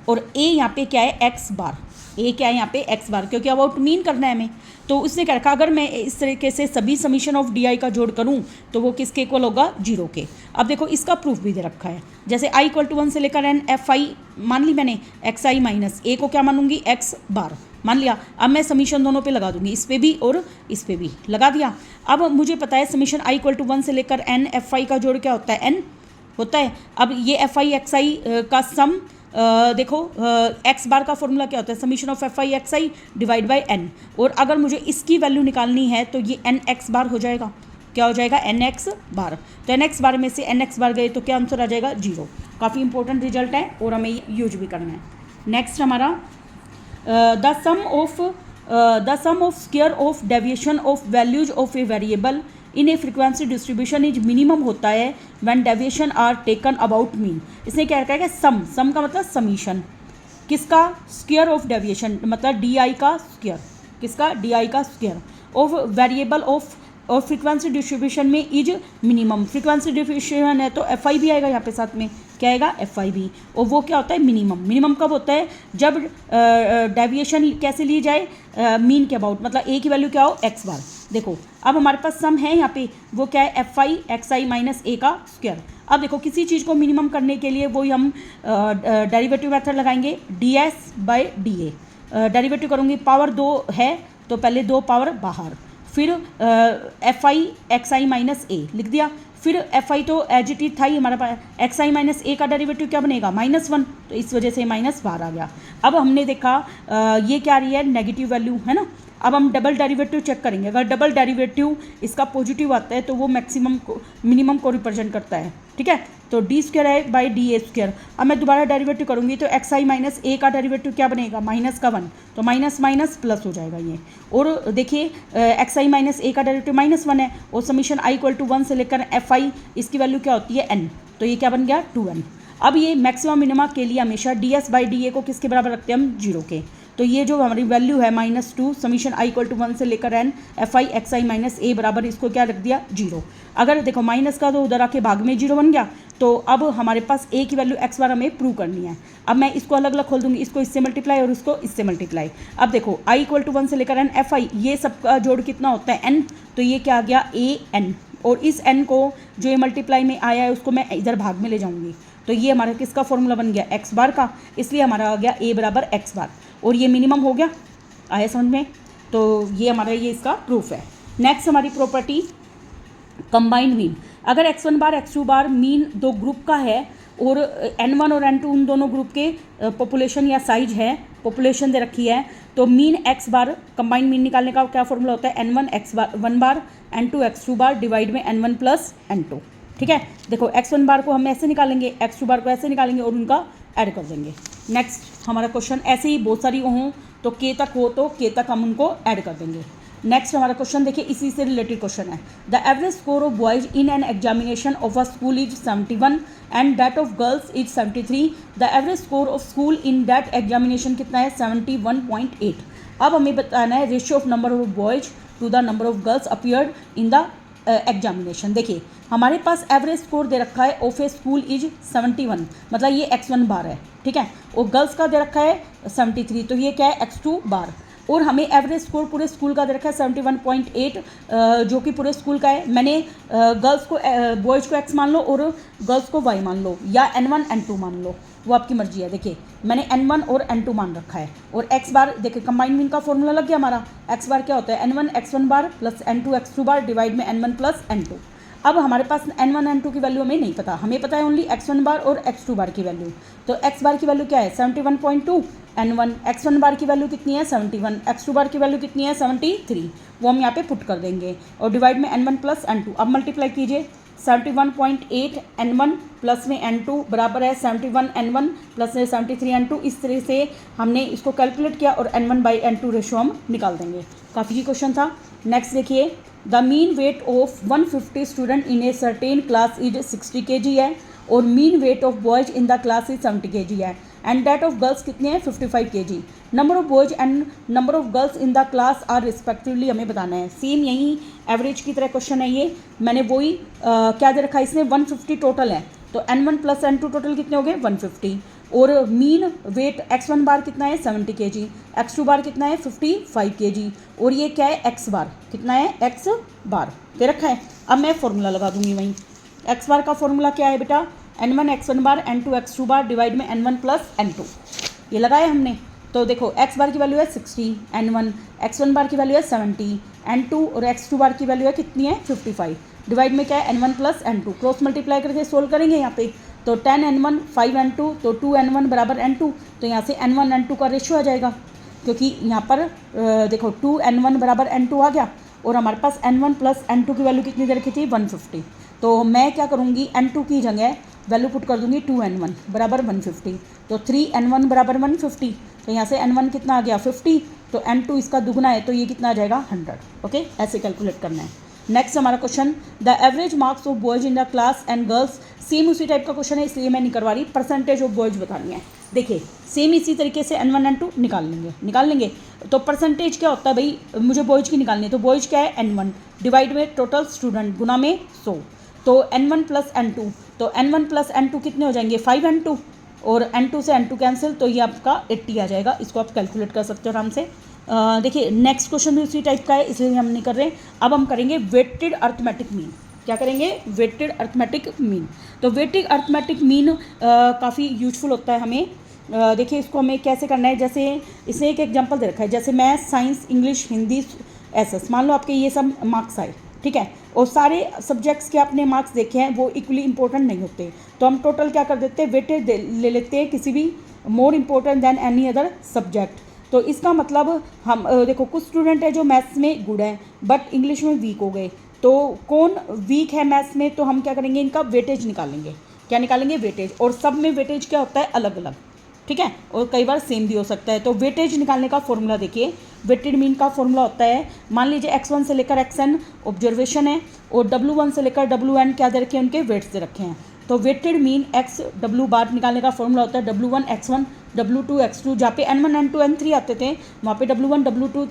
और ए यहाँ पे क्या है, एक्स बार, ए क्या है यहाँ पे एक्स बार, क्योंकि अबाउट मीन करना है हमें। तो उसने क्या रखा, अगर मैं इस तरीके से सभी समीशन ऑफ डी आई का जोड़ करूँ तो वो किसके इक्वल होगा, जीरो के। अब देखो इसका प्रूफ भी दे रखा है, जैसे आई इक्वल टू 1 से लेकर एन एफ आई मान ली मैंने, एक्स आई माइनस ए को क्या मानूंगी, एक्स बार मान लिया। अब मैं समीशन दोनों पे लगा दूंगी, इस पे भी और इस पे भी लगा दिया। अब मुझे पता है समीशन आई इक्वल टू 1 से लेकर एन एफ आई का जोड़ क्या होता है, एन होता है। अब ये एफ आई एक्स आई का सम देखो, एक्स बार का फॉर्मूला क्या होता है, summation of F I x I divide by N, और अगर मुझे इसकी वैल्यू निकालनी है तो ये एन एक्स बार हो जाएगा। क्या हो जाएगा एन एक्स बार। तो एन एक्स बार में से एन एक्स बार गए तो क्या आंसर आ जाएगा 0। काफ़ी इंपॉर्टेंट रिजल्ट है और हमें यूज भी करना है। नेक्स्ट हमारा the sum of square of deviation of values of a variable in a frequency distribution is minimum होता है when deviation are taken about mean. इसने क्या रखा है कि सम का मतलब समीशन किसका, स्क्वायर ऑफ डेविएशन मतलब डी आई का स्क्वायर, किसका डी आई का स्क्वायर ऑफ वेरिएबल ऑफ और फ्रीक्वेंसी डिस्ट्रीब्यूशन में इज मिनिमम। फ्रीक्वेंसी डिस्ट्रीब्यूशन है तो एफ आई भी आएगा यहाँ पे साथ में, क्या आएगा एफ आई भी। और वो क्या होता है मिनिमम। मिनिमम कब होता है जब डेविएशन कैसे ली जाए मीन के अबाउट, मतलब ए की वैल्यू क्या हो एक्स बार। देखो अब हमारे पास सम है यहाँ पे, वो क्या है f I x i minus a का स्क्वायर। अब देखो किसी चीज़ को मिनिमम करने के लिए वही हम डेरिवेटिव मेथड लगाएंगे d s by d a. Derivative करूँगी पावर 2 है तो पहले 2 पावर बाहर, फिर f I x i minus a लिख दिया, फिर एफ आई तो एज इट इज था ही हमारे पास, एक्स आई माइनस ए का डेरिवेटिव क्या बनेगा -1, तो इस वजह से माइनस बाहर आ गया। अब हमने देखा ये क्या आ रही है नेगेटिव वैल्यू है ना। अब हम डबल डेरिवेटिव चेक करेंगे, अगर डबल डेरिवेटिव इसका पॉजिटिव आता है तो वो मैक्सिमम को मिनिमम को रिप्रेजेंट करता है, ठीक है। तो डी स्क्वायर है बाई डी ए स्क्वायर। अब मैं दोबारा डेरिवेटिव करूँगी तो एक्स आई माइनस ए का डेरिवेटिव क्या बनेगा माइनस का 1, तो माइनस माइनस प्लस हो जाएगा ये। और देखिए एक्स आई माइनस ए का डेरिवेटिव -1 है और समीशन आई इक्वल टू 1 से लेकर एफ आई इसकी वैल्यू क्या होती है n, तो ये क्या बन गया 2n। अब ये मैक्सिमम मिनिमा के लिए हमेशा डी एस बाई डी ए को किसके बराबर रखते हैं हम 0 के। तो ये जो हमारी वैल्यू है -2 समीशन आई इक्वल टू 1 से लेकर n f I x i minus a बराबर इसको क्या रख दिया 0। अगर देखो माइनस का तो उधर आके भाग में 0 बन गया। तो अब हमारे पास a की वैल्यू x बार हमें प्रूव करनी है। अब मैं इसको अलग अलग खोल दूंगी, इसको इससे मल्टीप्लाई और इसको इससे मल्टीप्लाई। अब देखो i इक्वल टू 1 से लेकर n एफ आई ये सब का जोड़ कितना होता है n, तो ये क्या आ गया a n, और इस n को जो ये मल्टीप्लाई में आया है उसको मैं इधर भाग में ले जाऊंगी। तो ये हमारा किसका फॉर्मूला बन गया x बार का, इसलिए हमारा आ गया a बराबर x बार और ये मिनिमम हो गया। आया समझ में? तो ये हमारा ये इसका प्रूफ है। नेक्स्ट हमारी प्रॉपर्टी कंबाइंड मीन। अगर x1 बार x2 बार मीन दो ग्रुप का है और n1 और n2 उन दोनों ग्रुप के पॉपुलेशन या साइज है, पॉपुलेशन दे रखी है, तो मीन x बार कंबाइंड मीन निकालने का क्या फॉर्मूला होता है n1 x1 बार n2 x2 बार डिवाइड में n1 प्लस n2, ठीक है। देखो x1 बार को हम ऐसे निकालेंगे, x2 बार को ऐसे निकालेंगे और उनका ऐड कर देंगे। नेक्स्ट हमारा क्वेश्चन ऐसे ही बहुत सारी हों तो k तक हो तो k तक हम उनको ऐड कर देंगे। नेक्स्ट हमारा क्वेश्चन देखिए इसी से रिलेटेड क्वेश्चन है। The average score of boys in an examination of a school is 71 and that of girls is 73। The average score of school in that examination कितना है 71.8। अब हमें बताना है ratio of number of boys to the number of girls appeared in the examination. देखिए हमारे पास average score दे रखा है ऑफ ए स्कूल इज 71, मतलब ये x1 बार है, ठीक है, और गर्ल्स का दे रखा है 73, तो ये क्या है x2 बार। और हमें एवरेज स्कोर पूरे स्कूल का दे रखा है 71.8 जो कि पूरे स्कूल का है। मैंने गर्ल्स को बॉयज़ को x मान लो और गर्ल्स को y मान लो या n1 n2 मान लो, वो आपकी मर्जी है। देखिए मैंने n1 और n2 मान रखा है और x बार देखिए कंबाइंड मीन का फॉर्मूला लग गया हमारा। x बार क्या होता है n1 x1 बार प्लस n2 x2 बार डिवाइड में n1 प्लस n2। अब हमारे पास n1 n2 की वैल्यू हमें नहीं पता, हमें पता है ओनली x1 बार और x2 बार की वैल्यू। तो x बार की वैल्यू क्या है 71.2, n1 x1 बार की वैल्यू कितनी है 71, x2 बार की वैल्यू कितनी है 73, वो हम यहाँ पे पुट कर देंगे और डिवाइड में n1 प्लस n2। अब मल्टीप्लाई कीजिए 71.8 n1 प्लस में n2 बराबर है 71 n1 प्लस 73 n2। इस तरह से हमने इसको कैलकुलेट किया और n1 बाई n2 रेशो हम निकाल देंगे। काफ़ी ही क्वेश्चन था। नेक्स्ट देखिए the mean weight of 150 student in a certain class is 60 kg है और mean weight of boys in the class is 70 kg है एंड दैट ऑफ गर्ल्स कितने हैं 55 kg। Number of boys and number of girls in the class are respectively हमें बताना है। Same यही average की तरह क्वेश्चन है ये। मैंने वही क्या दे रखा है इसमें 150 टोटल है, तो n1 प्लस n2 टोटल कितने हो गए 150 और मीन वेट x1 बार कितना है 70 kg, x2 बार कितना है 55 kg और ये क्या है x बार कितना है x बार दे रखा है। अब मैं फॉर्मूला लगा दूंगी वहीं। x बार का फॉर्मूला क्या है बेटा n1 x1 बार n2 x2 बार डिवाइड में n1 प्लस n2, ये लगाया हमने। तो देखो x बार की वैल्यू है 60, n1 x1 बार की वैल्यू है 70, n2 और x2 बार की वैल्यू है कितनी है 55, डिवाइड में क्या है n1 plus n2। Cross multiply करके सोल्व करेंगे यहाँ पे, तो 10 n1 5 n2 तो 2 n1 बराबर n2, तो यहाँ से n1 n2 का रेशियो आ जाएगा क्योंकि यहाँ पर देखो 2 n1 बराबर n2 आ गया और हमारे पास n1 प्लस n2 की वैल्यू कितनी दे रखी थी 150। तो मैं क्या करूँगी n2 की जगह वैल्यू पुट कर दूँगी 2n1 बराबर 150। तो 3n1 बराबर 150, तो यहाँ से n1 कितना आ गया 50, तो n2 इसका दुगना है तो ये कितना आ जाएगा 100। ओके, ऐसे कैलकुलेट करना है। नेक्स्ट हमारा question, the average marks of boys in the class and girls. Same उसी टाइप का क्वेश्चन है इसलिए मैं नहीं करवा रही, परसेंटेज ऑफ बॉयज बतानी है। देखिए सेम इसी तरीके से n1 n2 निकाल लेंगे। तो परसेंटेज क्या होता है भाई, मुझे बॉयज की निकालनी है, तो बॉयज क्या है n1 डिवाइड में टोटल स्टूडेंट गुना में 100। तो n1 प्लस n2, तो n1 प्लस n2 कितने हो जाएंगे 5n2, और n2 से n2 कैंसिल, तो ये आपका 80 आ जाएगा। इसको आप कैलकुलेट कर सकते हो आराम से। देखिए नेक्स्ट क्वेश्चन भी उसी टाइप का है इसलिए हम नहीं कर रहे। अब हम करेंगे वेटेड अर्थमेटिक मीन। क्या करेंगे, वेटेड अर्थमेटिक मीन। तो वेटेड अर्थमेटिक मीन काफ़ी यूजफुल होता है हमें। देखिए इसको हमें कैसे करना है, जैसे इसने एक एग्जांपल दे रखा है, जैसे math, science, English, Hindi, SS. मान लो आपके ये सब मार्क्स आए, ठीक है, और सारे सब्जेक्ट्स के आपने मार्क्स देखे हैं, वो इक्वली इंपॉर्टेंट नहीं होते, तो हम टोटल क्या कर देते हैं, वेटेड ले लेते हैं किसी भी more important then any other subject. तो इसका मतलब हम देखो कुछ स्टूडेंट है जो मैथ्स में गुड है बट इंग्लिश में वीक हो गए, तो कौन वीक है मैथ्स में, तो हम क्या करेंगे, इनका वेटेज निकालेंगे। क्या निकालेंगे, वेटेज। और सब में वेटेज क्या होता है, अलग अलग, ठीक है, और कई बार सेम भी हो सकता है। तो वेटेज निकालने का फॉर्मूला देखिए, वेटेड मीन का फॉर्मूला होता है, मान लीजिए x1 से लेकर xn ऑब्जर्वेशन है और w1 से लेकर wn क्या दे रखे हैं, उनके वेट्स दे रखे हैं। तो वेटेड मीन x w बार निकालने का फॉर्मूला होता है w1 x1 w2 x2, जहाँ पे n1 n2 n3 आते थे वहाँ पे w1 w2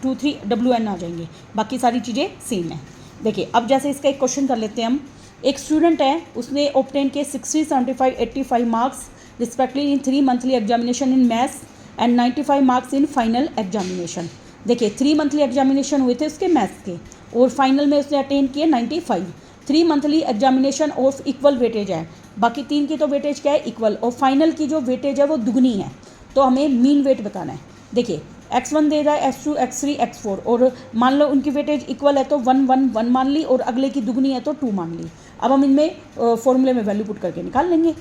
2 3 wn आ जाएंगे, बाकी सारी चीज़ें सेम है। देखिए अब जैसे इसका एक क्वेश्चन कर लेते हैं हम। एक स्टूडेंट है, उसने ऑब्टेन के 60, 75, 85 marks respectively in 3 monthly examination in maths and 95 marks in final examination. देखिए 3 मंथली एग्जामिनेशन हुए थे उसके मैथ्स के और फाइनल में उसने अटेन किए 95। 3 monthly examination of equal weightage है, बाकी 3 की तो वेटेज क्या है इक्वल, और फाइनल की जो वेटेज है वो दुगनी है, तो हमें मीन वेट बताना है। देखिए x1 दे रहा है, x2 x3 x4, और मान लो उनकी वेटेज इक्वल है तो 1 1 1 मान ली, और अगले की दुगनी है तो 2 मान ली। अब हम इनमें फॉर्मूले में वैल्यू पुट करके निकाल लेंगे,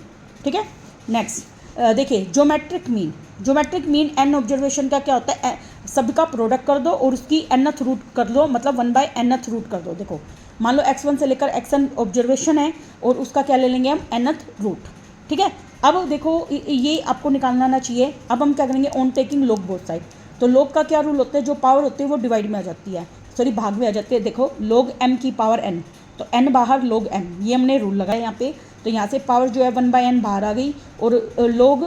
ठीक है। नेक्स्ट देखिए geometric mean. Geometric mean n observation का क्या होता है, सबका प्रोडक्ट कर दो और उसकी nth रूट कर दो, मतलब 1/nth रूट कर दो। देखो मान लो x1 से लेकर xn ऑब्जर्वेशन है और उसका क्या ले लेंगे हम nth रूट, ठीक है। अब देखो ये आपको निकालना ना चाहिए। अब हम क्या करेंगे, on taking log both side. तो लॉग का क्या रूल होता है, जो पावर होती है वो डिवाइड में आ जाती है, सॉरी भाग में आ जाती है। देखो log m की पावर n, तो n बाहर log m, ये हमने रूल लगाया यहाँ पे। तो यहाँ से पावर जो है 1/n बाहर आ गई, और log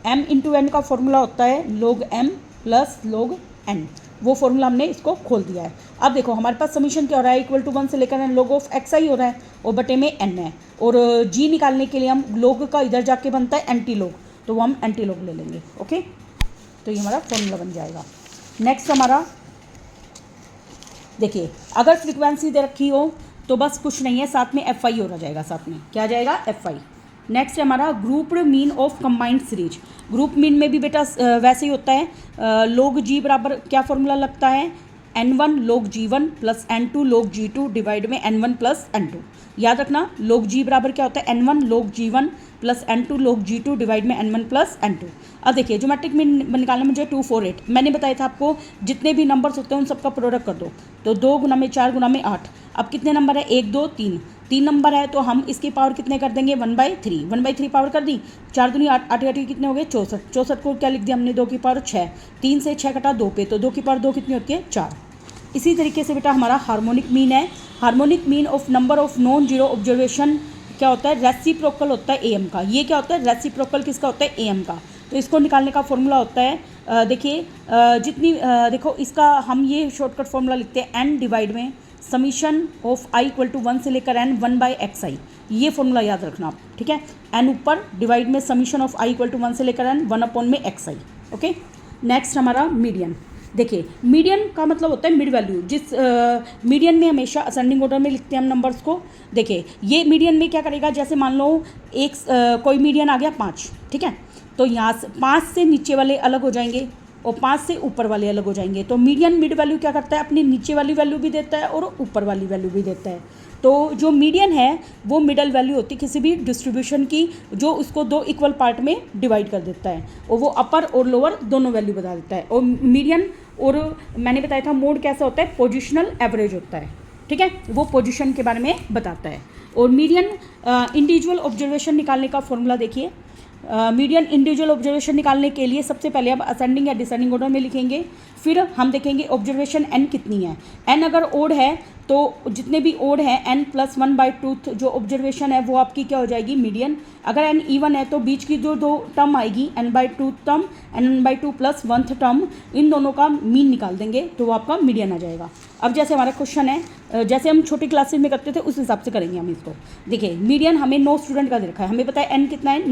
m इंटू n का फॉर्मूला होता है log m plus log n, वो फॉर्मूला हमने इसको खोल दिया है। अब देखो हमारे पास समीशन क्या हो रहा है, इक्वल टू 1 से लेकर n log ऑफ xi हो रहा है और बटे में n है, और g निकालने के लिए हम log का इधर जाके बनता है एंटी log, तो वो हम एंटी log ले लेंगे। ओके, तो ये हमारा फॉर्मूला बन जाएगा। नेक्स्ट हमारा देखिए, अगर फ्रीक्वेंसी दे रखी हो तो बस कुछ नहीं है, साथ में FI हो जाएगा, साथ में क्या आ जाएगा FI। नेक्स्ट है हमारा grouped mean of combined series. Group mean में भी बेटा वैसे ही होता है, log g बराबर क्या फॉर्मूला लगता है, n1 log g1 plus n2 log g2 divide में n1 प्लस n2। याद रखना log g बराबर क्या होता है, n1 log g1 plus n2 log g2 divide में n1 प्लस n2। अब देखिए ज्योमेट्रिक मीन निकालने में जो 2 4 8 मैंने बताया था आपको, जितने भी नंबर्स होते हैं उन सबका प्रोडक्ट कर दो, तो 2 गुना में 4 गुना में 8। अब कितने नंबर है, 1 2 3, 3 नंबर है, तो हम इसकी पावर कितने कर देंगे 1/3, 1/3 पावर कर दी, 4 दूनी 8, 8 8 कितने हो गए 64, 64 को क्या लिख दिया हमने 2 की पावर 6, 3 से 6 कटा 2 पे, तो 2 की पावर 2 कितनी होती है 4। इसी तरीके से बेटा हमारा हार्मोनिक मीन है। Harmonic mean of number of non zero observation क्या होता है, रेसिप्रोकल होता है AM का। ये क्या होता है, रेसिप्रोकल किसका होता है, AM का। तो इसको निकालने का फॉर्मूला होता है देखिए जितनी देखो इसका हम ये शॉर्टकट फॉर्मूला लिखते हैं n डिवाइड में summation of i equal to 1 से लेकर n 1/xi। ये फॉर्मूला याद रखना आप, ठीक है। n ऊपर डिवाइड में summation of i equal to 1 से लेकर n 1 में xi। ओके, नेक्स्ट हमारा मीडियन। देखिए मीडियन का मतलब होता है मिड वैल्यू, जिस मीडियन में हमेशा असेंडिंग ऑर्डर में लिखते हैं हम नंबर्स को। देखिए ये मीडियन में क्या करेगा, जैसे मान लो एक कोई मीडियन आ गया 5, ठीक है, तो यहाँ से 5 से नीचे वाले अलग हो जाएंगे और 5 से ऊपर वाले अलग हो जाएंगे। तो मीडियन मिड वैल्यू क्या करता है, अपनी नीचे वाली वैल्यू भी देता है और ऊपर वाली वैल्यू भी देता है। तो जो मीडियन है वो मिडल वैल्यू होती है किसी भी डिस्ट्रीब्यूशन की, जो उसको 2 इक्वल पार्ट में डिवाइड कर देता है, और वो अपर और लोअर दोनों वैल्यू बता देता है। और मीडियन और मैंने बताया था मोड कैसा होता है, पोजिशनल एवरेज होता है, ठीक है, वो पोजीशन के बारे में बताता है। और मीडियन इंडिविजुअल ऑब्जर्वेशन निकालने का फॉर्मूला देखिए। मीडियन इंडिविजुअल ऑब्जर्वेशन निकालने के लिए सबसे पहले आप असेंडिंग या डिसेंडिंग ऑर्डर में लिखेंगे, फिर हम देखेंगे ऑब्जर्वेशन एन कितनी है। एन अगर ओड है तो जितने भी ओड हैं एन प्लस 1/2 जो ऑब्जर्वेशन है वो आपकी क्या हो जाएगी, मीडियन। अगर एन इवन है तो बीच की जो दो टर्म आएगी n/2 term n/2 plus 1th term, इन दोनों का मीन निकाल देंगे तो वो आपका मीडियन आ जाएगा। अब जैसे हमारा क्वेश्चन है, जैसे हम छोटी क्लासेस में करते थे उस हिसाब से करेंगे हम इसको। देखिए मीडियन हमें 9 स्टूडेंट का दे रखा है, हमें पता है एन कितना है,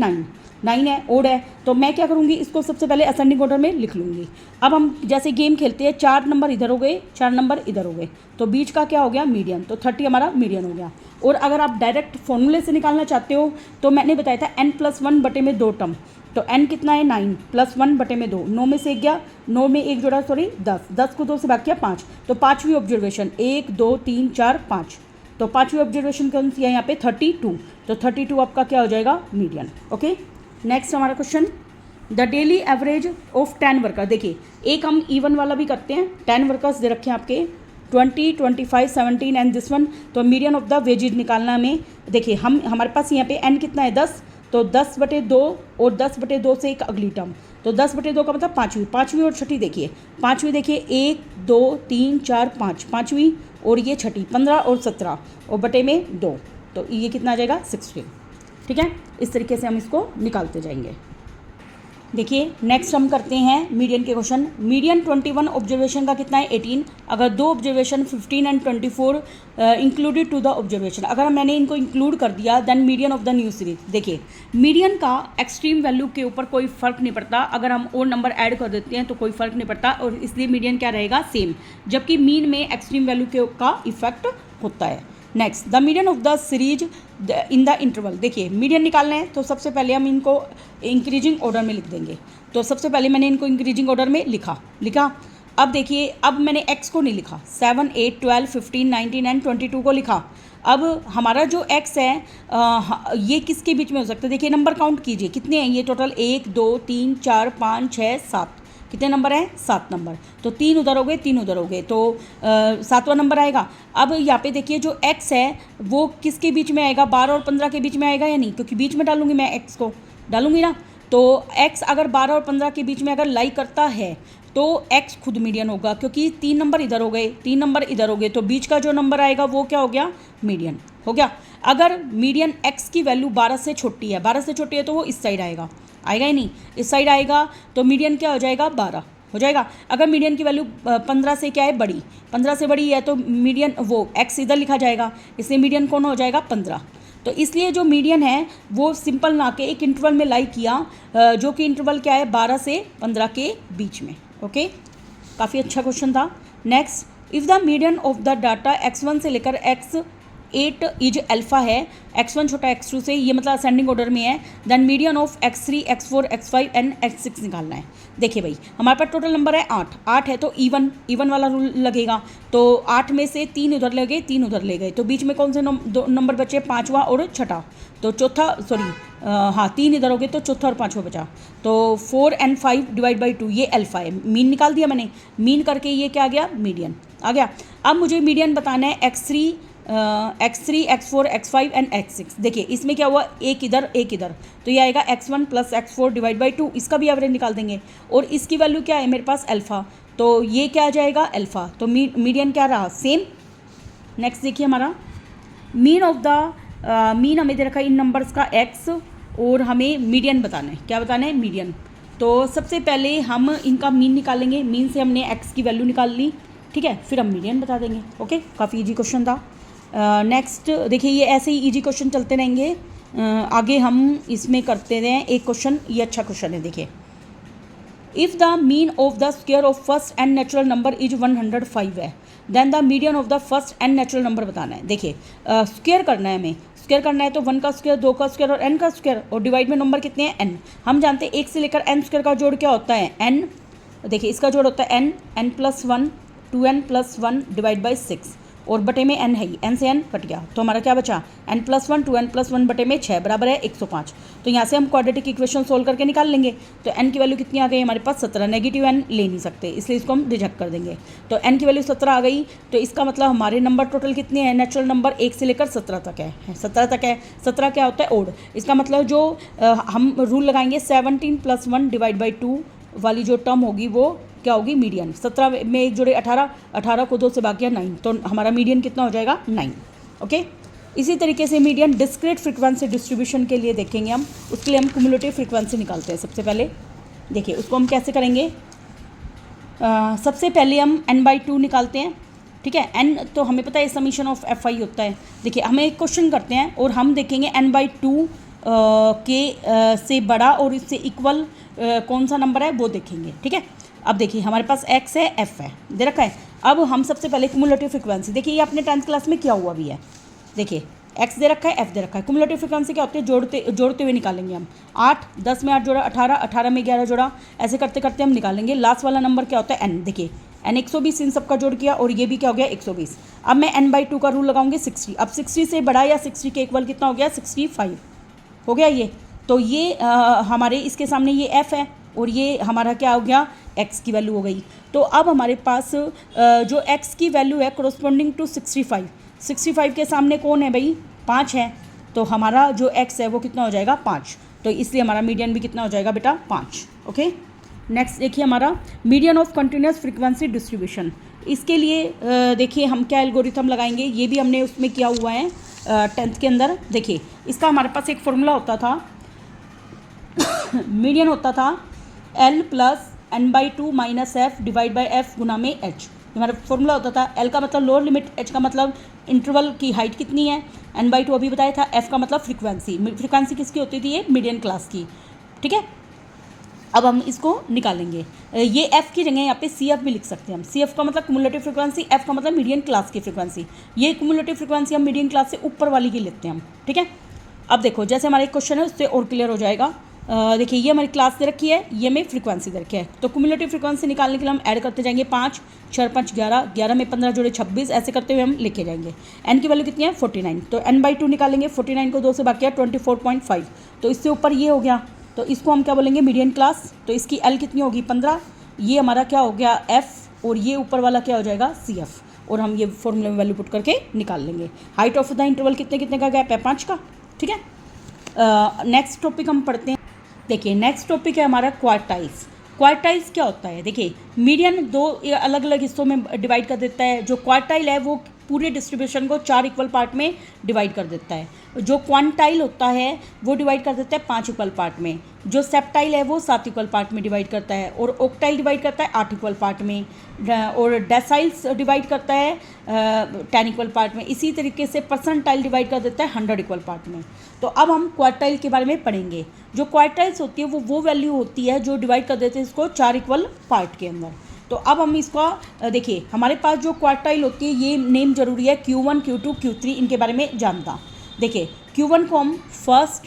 9 है, ओड है, तो मैं क्या करूँगी, इसको सबसे पहले असेंडिंग ऑर्डर में लिख लूँगी। अब हम जैसे गेम खेलते हैं, 4 नंबर इधर हो गए, 4 नंबर इधर हो गए, तो बीच का क्या हो गया, मीडियन, तो 30 हमारा मीडियन हो गया। और अगर आप डायरेक्ट फॉर्मूले से निकालना चाहते हो तो मैंने बताया था n+1/2 टर्म, तो n कितना है, 9 प्लस 1/2, 9 में से 1 गया, 9 में 1 जोड़ा, सॉरी 10 को 2 से भाग किया 5, तो पाँचवीं ऑब्जर्वेशन 1 2 3 4 5, तो पाँचवीं ऑब्जर्वेशन कौन सी है यहाँ पे, 32, तो 32 आपका क्या हो जाएगा, मीडियन। ओके, नेक्स्ट हमारा question, the daily average of 10 worker. देखिए एक हम इवन वाला भी करते हैं, 10 वर्कर्स दे रखे हैं आपके, 20 25 17 एंड दिस वन, तो मीडियन ऑफ द वेजेज निकालना हमें। देखिए हमारे पास यहाँ पे n कितना है, 10, तो 10/2 और 10/2 से एक अगली टर्म, तो 10/2 का मतलब पाँचवीं और छठी। देखिए पाँचवीं देखिए 1 2 3 4 5, पाँचवीं और ये छठी, 15 और 17 और बटे में 2, तो ये कितना आ जाएगा, 16। ठीक है, इस तरीके से हम इसको निकालते जाएंगे। देखिए नेक्स्ट हम करते हैं मीडियन के क्वेश्चन। मीडियन 21 ऑब्जर्वेशन का कितना है, 18। अगर दो observation 15 and 24 included to the observation, अगर मैंने इनको इंक्लूड कर दिया then median of the new series. देखिए मीडियन का एक्सट्रीम वैल्यू के ऊपर कोई फर्क नहीं पड़ता, अगर हम और नंबर ऐड कर देते हैं तो कोई फर्क नहीं पड़ता, और इसलिए मीडियन क्या रहेगा, सेम, जबकि मीन में एक्सट्रीम वैल्यू का इफेक्ट होता है। Next, the median of the series in the interval. देखिए मीडियन निकालना है तो सबसे पहले हम इनको इंक्रीजिंग ऑर्डर में लिख देंगे, तो सबसे पहले मैंने इनको इंक्रीजिंग ऑर्डर में लिखा। अब देखिए अब मैंने x को नहीं लिखा, 7 8 12 15 19 एंड 22 को लिखा। अब हमारा जो x है ये किसके बीच में हो सकता है, देखिए नंबर काउंट कीजिए कितने हैं ये टोटल, 1 2 3 4 5 6 7, कितने नंबर हैं, 7 नंबर, तो 3 उधर हो गए 3 उधर हो गए, तो 7वां नंबर आएगा। अब यहाँ पे देखिए जो x है वो किसके बीच में आएगा, 12 और 15 के बीच में आएगा या नहीं, क्योंकि बीच में डालूंगी मैं, x को डालूंगी ना, तो x अगर 12 और 15 के बीच में अगर लाई करता है तो x खुद मीडियन होगा, क्योंकि 3 नंबर इधर हो गए 3 नंबर इधर हो गए, तो बीच का जो नंबर आएगा वो क्या हो गया, मीडियन हो गया। अगर मीडियन x की वैल्यू 12 से छोटी है, 12 से छोटी है तो वो इस साइड आएगा ही नहीं, इस साइड आएगा, तो मीडियन क्या हो जाएगा, 12 हो जाएगा। अगर मीडियन की वैल्यू 15 से क्या है, बड़ी, 15 से बड़ी है तो मीडियन वो x इधर लिखा जाएगा, इसलिए मीडियन कौन हो जाएगा, 15। तो इसलिए जो मीडियन है वो सिंपल ना के एक इंटरवल में लाई किया, जो कि इंटरवल क्या है, 12 से 15 के बीच में। ओके, काफ़ी अच्छा क्वेश्चन था। Next, if the median of the data x1 से लेकर x8 इज अल्फ़ा है, x1 छोटा x2 से, ये मतलब असेंडिंग ऑर्डर में है, then median of x3 x4 x5 and x6 निकालना है। देखिए भाई हमारे पास टोटल नंबर है 8 है, तो इवन वाला रूल लगेगा, तो 8 में से 3 उधर ले गए 3 उधर ले गए, तो बीच में कौन से नंबर बचे, 5वां और छठा, तो चौथा, सॉरी हाँ 3 इधर हो गए, तो चौथा और 5वां बचा, तो 4 and 5 डिवाइड बाई 2, ये अल्फ़ा है, मीन निकाल दिया मैंने, मीन करके ये क्या आ गया, मीडियन आ गया। अब मुझे मीडियन बताना है x3 x4 x5 and x6। देखिए इसमें क्या हुआ, एक इधर तो ये आएगा x1 plus x4 divide by 2, इसका भी एवरेज निकाल देंगे, और इसकी वैल्यू क्या है मेरे पास, अल्फ़ा, तो ये क्या आ जाएगा, अल्फ़ा, तो मीडियन क्या रहा, सेम। नेक्स्ट देखिए हमारा मीन ऑफ द मीन हमें दे रखा है इन नंबर्स का x, और हमें मीडियन बताना है, क्या बताना है, मीडियन। तो सबसे पहले हम इनका मीन निकालेंगे, मीन से हमने x की वैल्यू निकाल ली, ठीक है, फिर हम मीडियन बता देंगे। ओके, काफ़ी इजी क्वेश्चन था। नेक्स्ट देखिए ये ऐसे ही इजी क्वेश्चन चलते रहेंगे, आगे हम इसमें करते रहें एक क्वेश्चन, ये अच्छा क्वेश्चन है। देखिए if the mean of the square of first and natural number is 105 है, then the median of the first and natural number बताना है। देखिए स्क्वायर करना है हमें, स्क्वायर करना है तो 1 का स्क्वायर 2 का स्क्वायर और n का स्क्वायर, और डिवाइड में नंबर कितने हैं, n। हम जानते हैं 1 से लेकर n स्क्वायर का जोड़ क्या होता है, n। देखिए इसका जोड़ होता है n+1 2n+1 डिवाइड बाई 6, और बटे में n है ही, n से n कट गया तो हमारा क्या बचा n+1 2n+1 बटे में 6 बराबर है 105। तो यहाँ से हम क्वाड्रेटिक इक्वेशन सोल्व करके निकाल लेंगे। तो n की वैल्यू कितनी आ गई हमारे पास 17, नेगेटिव n ले नहीं सकते इसलिए इसको हम रिजेक्ट कर देंगे। तो n की वैल्यू 17 आ गई। तो इसका मतलब हमारे नंबर टोटल कितने हैं, नेचुरल नंबर 1 से लेकर 17 तक है, 17 तक है। 17 क्या होता है ओड। इसका मतलब जो हम रूल लगाएंगे 17+1 डिवाइड बाई 2 वाली जो टर्म होगी वो क्या होगी मीडियन। 17 में एक जोड़े 18, 18 को 2 से भाग किया 9, तो हमारा मीडियन कितना हो जाएगा 9। ओके, इसी तरीके से मीडियन डिस्क्रीट फ्रीक्वेंसी डिस्ट्रीब्यूशन के लिए देखेंगे हम। उसके लिए हम क्यूमुलेटिव फ्रीक्वेंसी निकालते हैं। सबसे पहले देखिए उसको हम कैसे करेंगे। सबसे पहले हम n/2 निकालते हैं। ठीक है, n तो हमें पता है समीशन ऑफ fi होता है। देखिए हमें एक क्वेश्चन करते हैं और हम देखेंगे n/2 के से बड़ा और इससे इक्वल कौन सा नंबर है वो देखेंगे। ठीक है, अब देखिए हमारे पास x है f है दे रखा है। अब हम सबसे पहले क्यूमुलेटिव फ्रीक्वेंसी, देखिए ये अपने 10th क्लास में किया हुआ भी है। देखिए x दे रखा है, f दे रखा है। क्यूमुलेटिव फ्रीक्वेंसी क्या होती है, जोड़ते हुए निकालेंगे हम। 8 10 में 8 जोड़ा 18, 18 में 11 जोड़ा, ऐसे करते करते हम निकालेंगे। लास्ट वाला नंबर क्या होता है n। देखिए n 120 इन सबका जोड़ किया और ये भी क्या हो गया 120। अब मैं n/2 का रूल लगाऊंगी 60। अब 60 से बड़ा या 60 के इक्वल कितना हो गया 65 हो गया ये। तो ये हमारे इसके सामने ये f है और ये हमारा क्या हो गया x की वैल्यू हो गई। तो अब हमारे पास जो x की वैल्यू है कोरोस्पोंडिंग टू 65, 65 के सामने कौन है भाई 5 है। तो हमारा जो x है वो कितना हो जाएगा 5। तो इसलिए हमारा मीडियन भी कितना हो जाएगा बेटा 5। ओके, नेक्स्ट देखिए हमारा median of continuous frequency distribution. इसके लिए देखिए हम क्या एल्गोरिथम लगाएंगे, ये भी हमने उसमें किया हुआ है 10th के अंदर। देखिए इसका हमारे पास एक फॉर्मूला होता था मीडियन होता था L + n/2 - f divide by f गुना में h। हमारा फॉर्मूला होता था। L का मतलब लोअर लिमिट, h का मतलब इंटरवल की हाइट कितनी है, n/2 अभी बताया था, f का मतलब फ्रीक्वेंसी। फ्रीक्वेंसी किसकी होती थी, ये मीडियन क्लास की। ठीक है, अब हम इसको निकालेंगे। ये f की जगह यहाँ पे CF भी लिख सकते हैं हम। CF का मतलब क्यूमुलेटिव फ्रीक्वेंसी, f का मतलब मीडियन क्लास की फ्रीक्वेंसी। ये क्यूमुलेटिव फ्रीक्वेंसी हम मीडियन क्लास से ऊपर वाली की लेते हैं हम। ठीक है, अब देखो जैसे हमारा एक क्वेश्चन है उससे और क्लियर हो जाएगा। देखिए ये हमारी क्लास दे रखी है, ये में फ्रीक्वेंसी दे रखी है। तो क्यूमुलेटिव फ्रीक्वेंसी निकालने के लिए हम ऐड करते जाएंगे 5 6 5 11, 11 में 15 जोड़े 26, ऐसे करते हुए हम लिखे जाएंगे। n की वैल्यू कितनी है 49। तो n/2 निकालेंगे, 49 को 2 से भाग किया 24.5। तो इससे ऊपर ये हो गया, तो इसको हम क्या बोलेंगे मीडियन क्लास। तो इसकी L कितनी होगी 15, ये हमारा क्या हो गया f और ये ऊपर वाला क्या हो जाएगा CF। और हम ये फॉर्मूले में वैल्यू पुट करके निकाल लेंगे। हाइट ऑफ द इंटरवल कितने का गैप है 5 का। ठीक है, नेक्स्ट टॉपिक हम पढ़ते हैं। देखिए नेक्स्ट टॉपिक है हमारा क्वार्टाइल्स। क्वार्टाइल्स क्या होता है, देखिए मीडियन 2 अलग अलग हिस्सों में डिवाइड कर देता है। जो क्वार्टाइल है वो पूरे डिस्ट्रीब्यूशन को 4 इक्वल पार्ट में डिवाइड कर देता है। जो क्वांटाइल होता है वो डिवाइड कर देता है 5 इक्वल पार्ट में। जो सेप्टाइल है वो 7 इक्वल पार्ट में डिवाइड करता है। और ऑक्टाइल डिवाइड करता है 8 इक्वल पार्ट में। और डेसाइल्स डिवाइड करता है 10 इक्वल पार्ट में। इसी तरीके से परसेंटाइल डिवाइड कर देता है 100 इक्वल पार्ट में। तो अब हम क्वार्टाइल के बारे में पढ़ेंगे। जो क्वार्टाइल्स होती है वो वैल्यू होती है जो डिवाइड कर देते हैं इसको 4 इक्वल पार्ट के अंदर। तो अब हम इसका देखिए हमारे पास जो क्वार्टाइल होती है ये नेम जरूरी है Q1 Q2 Q3, इनके बारे में जानता। देखिए Q1 को हम फर्स्ट,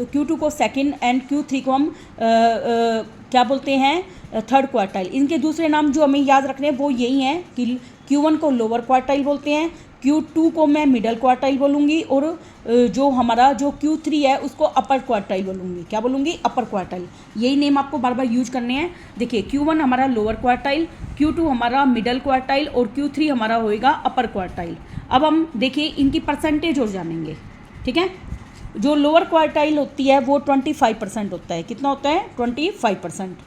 Q2 को सेकंड एंड Q3 को हम क्या बोलते हैं थर्ड क्वार्टाइल। इनके दूसरे नाम जो हमें याद रखने हैं वो यही हैं कि Q1 को लोअर क्वार्टाइल बोलते हैं, Q2 को मैं मिडल क्वार्टाइल बोलूँगी और जो हमारा जो Q3 है उसको अपर क्वार्टाइल बोलूँगी। क्या बोलूँगी अपर क्वार्टाइल। यही नेम आपको बार बार यूज करने हैं। देखिए Q1 हमारा लोअर क्वार्टाइल, Q2 हमारा मिडल क्वार्टाइल और Q3 हमारा होएगा अपर क्वार्टाइल। अब हम देखिए इनकी परसेंटेज और जानेंगे। ठीक है, जो लोअर क्वार्टाइल होती है वो 25% होता है। कितना होता है 25%।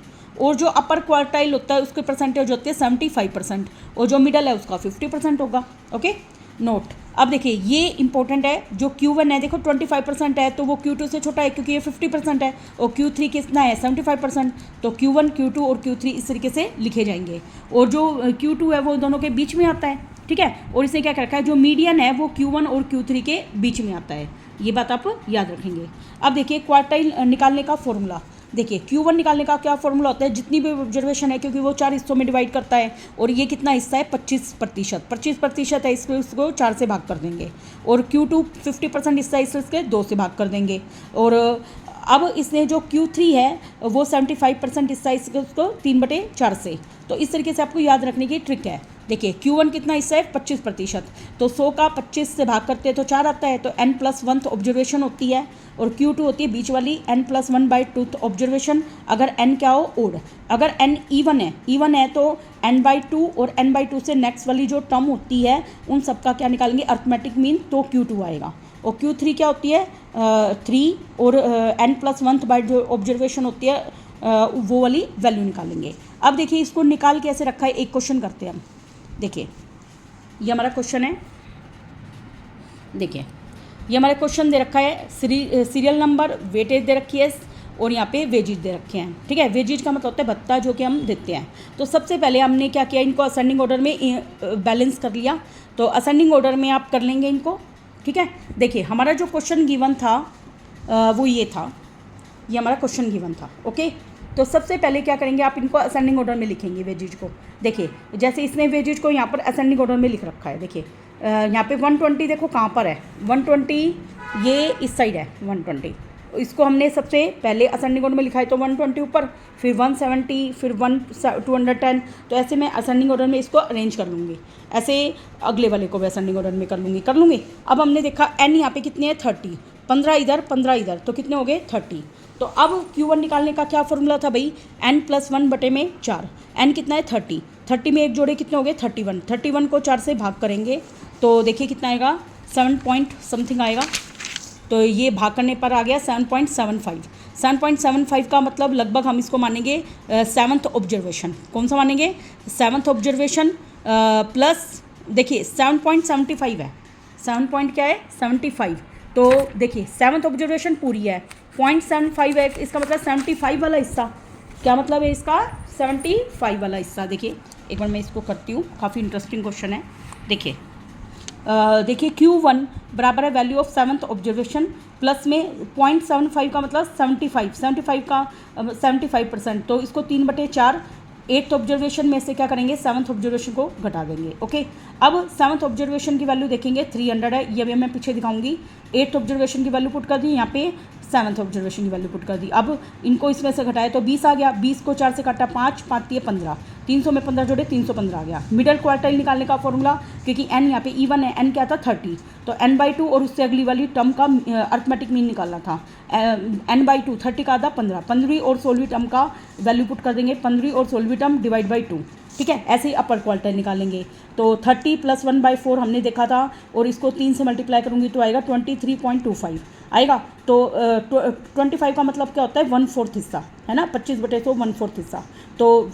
और जो अपर क्वार्टाइल होता है उसकी परसेंटेज होती है 75%। और जो मिडल है उसका 50% होगा। Okay note. अब देखिए ये इंपॉर्टेंट है, जो Q1 है देखो 25% है तो वो Q2 से छोटा है क्योंकि ये 50% है। और Q3 कितना है 75%। तो Q1 Q2 और Q3 इस तरीके से लिखे जाएंगे। और जो Q2 है वो दोनों के बीच में आता है। ठीक है, और इसे क्या रखा है जो मीडियन है वो Q1 और Q3 के बीच में आता है। ये बात आप याद रखेंगे। अब देखिए क्वार्टाइल निकालने का फॉर्मूला। देखिए Q1 निकालने का क्या फॉर्मूला होता है, जितनी भी ऑब्जर्वेशन है क्योंकि वो 4 हिस्सों में डिवाइड करता है और ये कितना हिस्सा है 25%। 25% है इसको 4 से भाग कर देंगे। और Q2 50% हिस्सा है इसके 2 से भाग कर देंगे। और अब इसने जो Q3 है वो 75% हिस्सा इसको 3/4 से। तो इस तरीके से आपको याद रखने की ट्रिक है। देखिए Q1 कितना हिस्सा है 25%, तो 100 का 25 से भाग करते हैं तो 4 आता है, तो n+1 ऑब्जर्वेशन होती है, और Q2 होती है बीच वाली n+1/2 ऑब्जर्वेशन, अगर n क्या हो ओड। अगर n इवन है तो n/2 और n/2 से नेक्स्ट वाली जो टर्म होती है उन सबका क्या निकालेंगे अर्थमेटिक मीन, तो Q2 आएगा। और Q3 क्या होती है 3 और n+1 बाई जो ऑब्जर्वेशन होती है वो वाली वैल्यू निकालेंगे। अब देखिए इसको निकाल के ऐसे रखा है, एक क्वेश्चन करते हैं हम। देखिए ये हमारा क्वेश्चन है, देखिए ये हमारा क्वेश्चन दे रखा है, सीरियल नंबर, वेटेज दे रखी है और यहाँ पे वेजेज दे रखे हैं। ठीक है, वेजेज का मतलब होता है भत्ता जो कि हम देते हैं। तो सबसे पहले हमने क्या किया, इनको असेंडिंग ऑर्डर में बैलेंस कर लिया। तो असेंडिंग ऑर्डर में आप कर लेंगे इनको। ठीक है, देखिए हमारा जो क्वेश्चन गिवन था वो ये था, ये हमारा क्वेश्चन गिवन था। ओके, तो सबसे पहले क्या करेंगे, आप इनको असेंडिंग ऑर्डर में लिखेंगे वेजेज को। देखिए जैसे इसने वेजेज को यहाँ पर असेंडिंग ऑर्डर में लिख रखा है। देखिए यहाँ पे 120 देखो कहाँ पर है, 120 ये इस साइड है 120, इसको हमने सबसे पहले असेंडिंग ऑर्डर में लिखा है, तो 120 ऊपर, फिर 170, फिर 210। तो ऐसे मैं असेंडिंग ऑर्डर में इसको अरेंज कर लूँगी, ऐसे अगले वाले को भी असेंडिंग ऑर्डर में कर लूँगी। अब हमने देखा n यहाँ पे कितने हैं 30, 15 इधर 15 इधर, तो कितने हो गए 30। तो अब Q1 निकालने का क्या फॉर्मूला था भाई, n+1/4, n कितना है 30, 30 में एक जोड़े कितने हो गए 31, 31 को 4 से भाग करेंगे तो देखिए कितना आएगा 7 पॉइंट समथिंग आएगा। तो ये भाग करने पर आ गया 7.75, 7.75 का मतलब लगभग हम इसको मानेंगे 7th ऑब्जर्वेशन। कौन सा मानेंगे 7th ऑब्जर्वेशन प्लस देखिए 7.75 है, 7 पॉइंट क्या है 75। तो देखिए 7th ऑब्जर्वेशन पूरी है, 0.75 है, इसका मतलब 75 वाला हिस्सा। क्या मतलब है इसका 75 वाला हिस्सा। देखिए एक बार मैं इसको करती हूँ, काफ़ी इंटरेस्टिंग क्वेश्चन है। देखिए देखिए Q1 बराबर है value of 7th observation plus में 0.75 का मतलब 75 का 75%, तो इसको 3/4 8th ऑब्जर्वेशन में से क्या करेंगे 7th ऑब्जर्वेशन को घटा देंगे। ओके, अब 7th ऑब्जर्वेशन की वैल्यू देखेंगे 300 है, ये भी मैं पीछे दिखाऊंगी। 8th ऑब्जर्वेशन की वैल्यू पुट कर दी, यहाँ पे 7th ऑब्जर्वेशन की वैल्यू पुट कर दी। अब इनको इसमें से घटाए तो 20 आ गया, 20 को 4 से काटा 5, 5 × 15, 300 में 15 जोड़े 315 आ गया। मिडल क्वार्टाइल निकालने का फॉर्मूला, क्योंकि n यहाँ पे इवन है, n क्या था 30, तो n/2 और उससे अगली वाली टर्म का अर्थमेटिक मीन निकालना था। n/2 30 का आधा 15, 15वीं और 16वीं टर्म का वैल्यू पुट कर देंगे, 15वीं और 16वीं टर्म डिवाइड बाई 2। ठीक है, ऐसे ही अपर क्वार्टाइल निकालेंगे। तो 30 + 1/4 हमने देखा था, और इसको 3 से मल्टीप्लाई करूँगी तो आएगा 23.25 आएगा। तो 25 का मतलब क्या होता है 1/4 हिस्सा, है ना, 25/100 1/4 हिस्सा। तो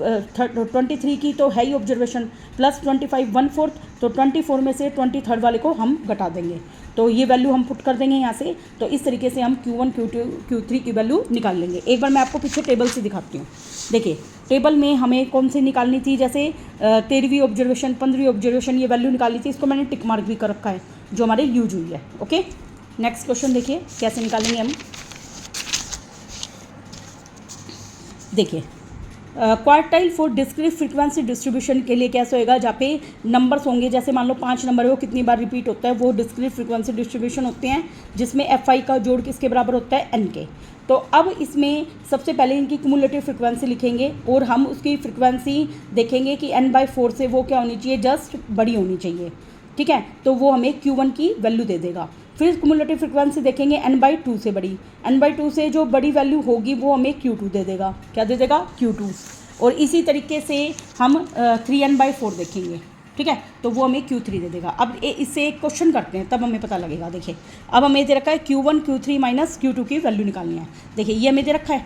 23 की तो है ही ऑब्जर्वेशन, प्लस 25 1/4, तो 24 में से 23rd वाले को हम घटा देंगे, तो ये वैल्यू हम पुट कर देंगे यहाँ से। तो इस तरीके से हम Q1 Q2 Q3 की वैल्यू निकाल लेंगे। एक बार मैं आपको पीछे टेबल से दिखाती हूँ। देखिए टेबल में हमें कौन सी निकालनी थी, जैसे 13वीं ऑब्जर्वेशन 15वीं ऑब्जर्वेशन ये वैल्यू निकालनी थी, इसको मैंने टिक मार्क भी कर रखा है जो हमारे यूज हुई है। ओके, नेक्स्ट क्वेश्चन देखिए कैसे निकालेंगे हम। देखिए quartile for discrete frequency distribution के लिए कैसे होएगा, जहाँ पे नंबर्स होंगे, जैसे मान लो 5 नंबर है वो कितनी बार रिपीट होता है, वो डिस्क्रीट फ्रीक्वेंसी डिस्ट्रीब्यूशन होते हैं, जिसमें FI का जोड़ किसके बराबर होता है n के। तो अब इसमें सबसे पहले इनकी क्यूमुलेटिव फ्रीक्वेंसी लिखेंगे और हम उसकी फ्रीक्वेंसी देखेंगे कि n/4 से वो क्या होनी चाहिए, जस्ट बड़ी होनी चाहिए। ठीक है, तो वो हमें Q1 की वैल्यू दे देगा। फिर क्यूमुलेटिव फ्रीक्वेंसी देखेंगे n/2 से बड़ी, n/2 से जो बड़ी वैल्यू होगी वो हमें Q2 दे देगा। क्या दे देगा Q2। और इसी तरीके से हम 3n/4 देखेंगे, ठीक है, तो वो हमें Q3 दे देगा। अब इससे एक क्वेश्चन करते हैं तब हमें पता लगेगा। देखिए अब हमें दे रखा है Q1 Q3 - Q2 की वैल्यू निकालनी है। देखिए ये हमें दे रखा है,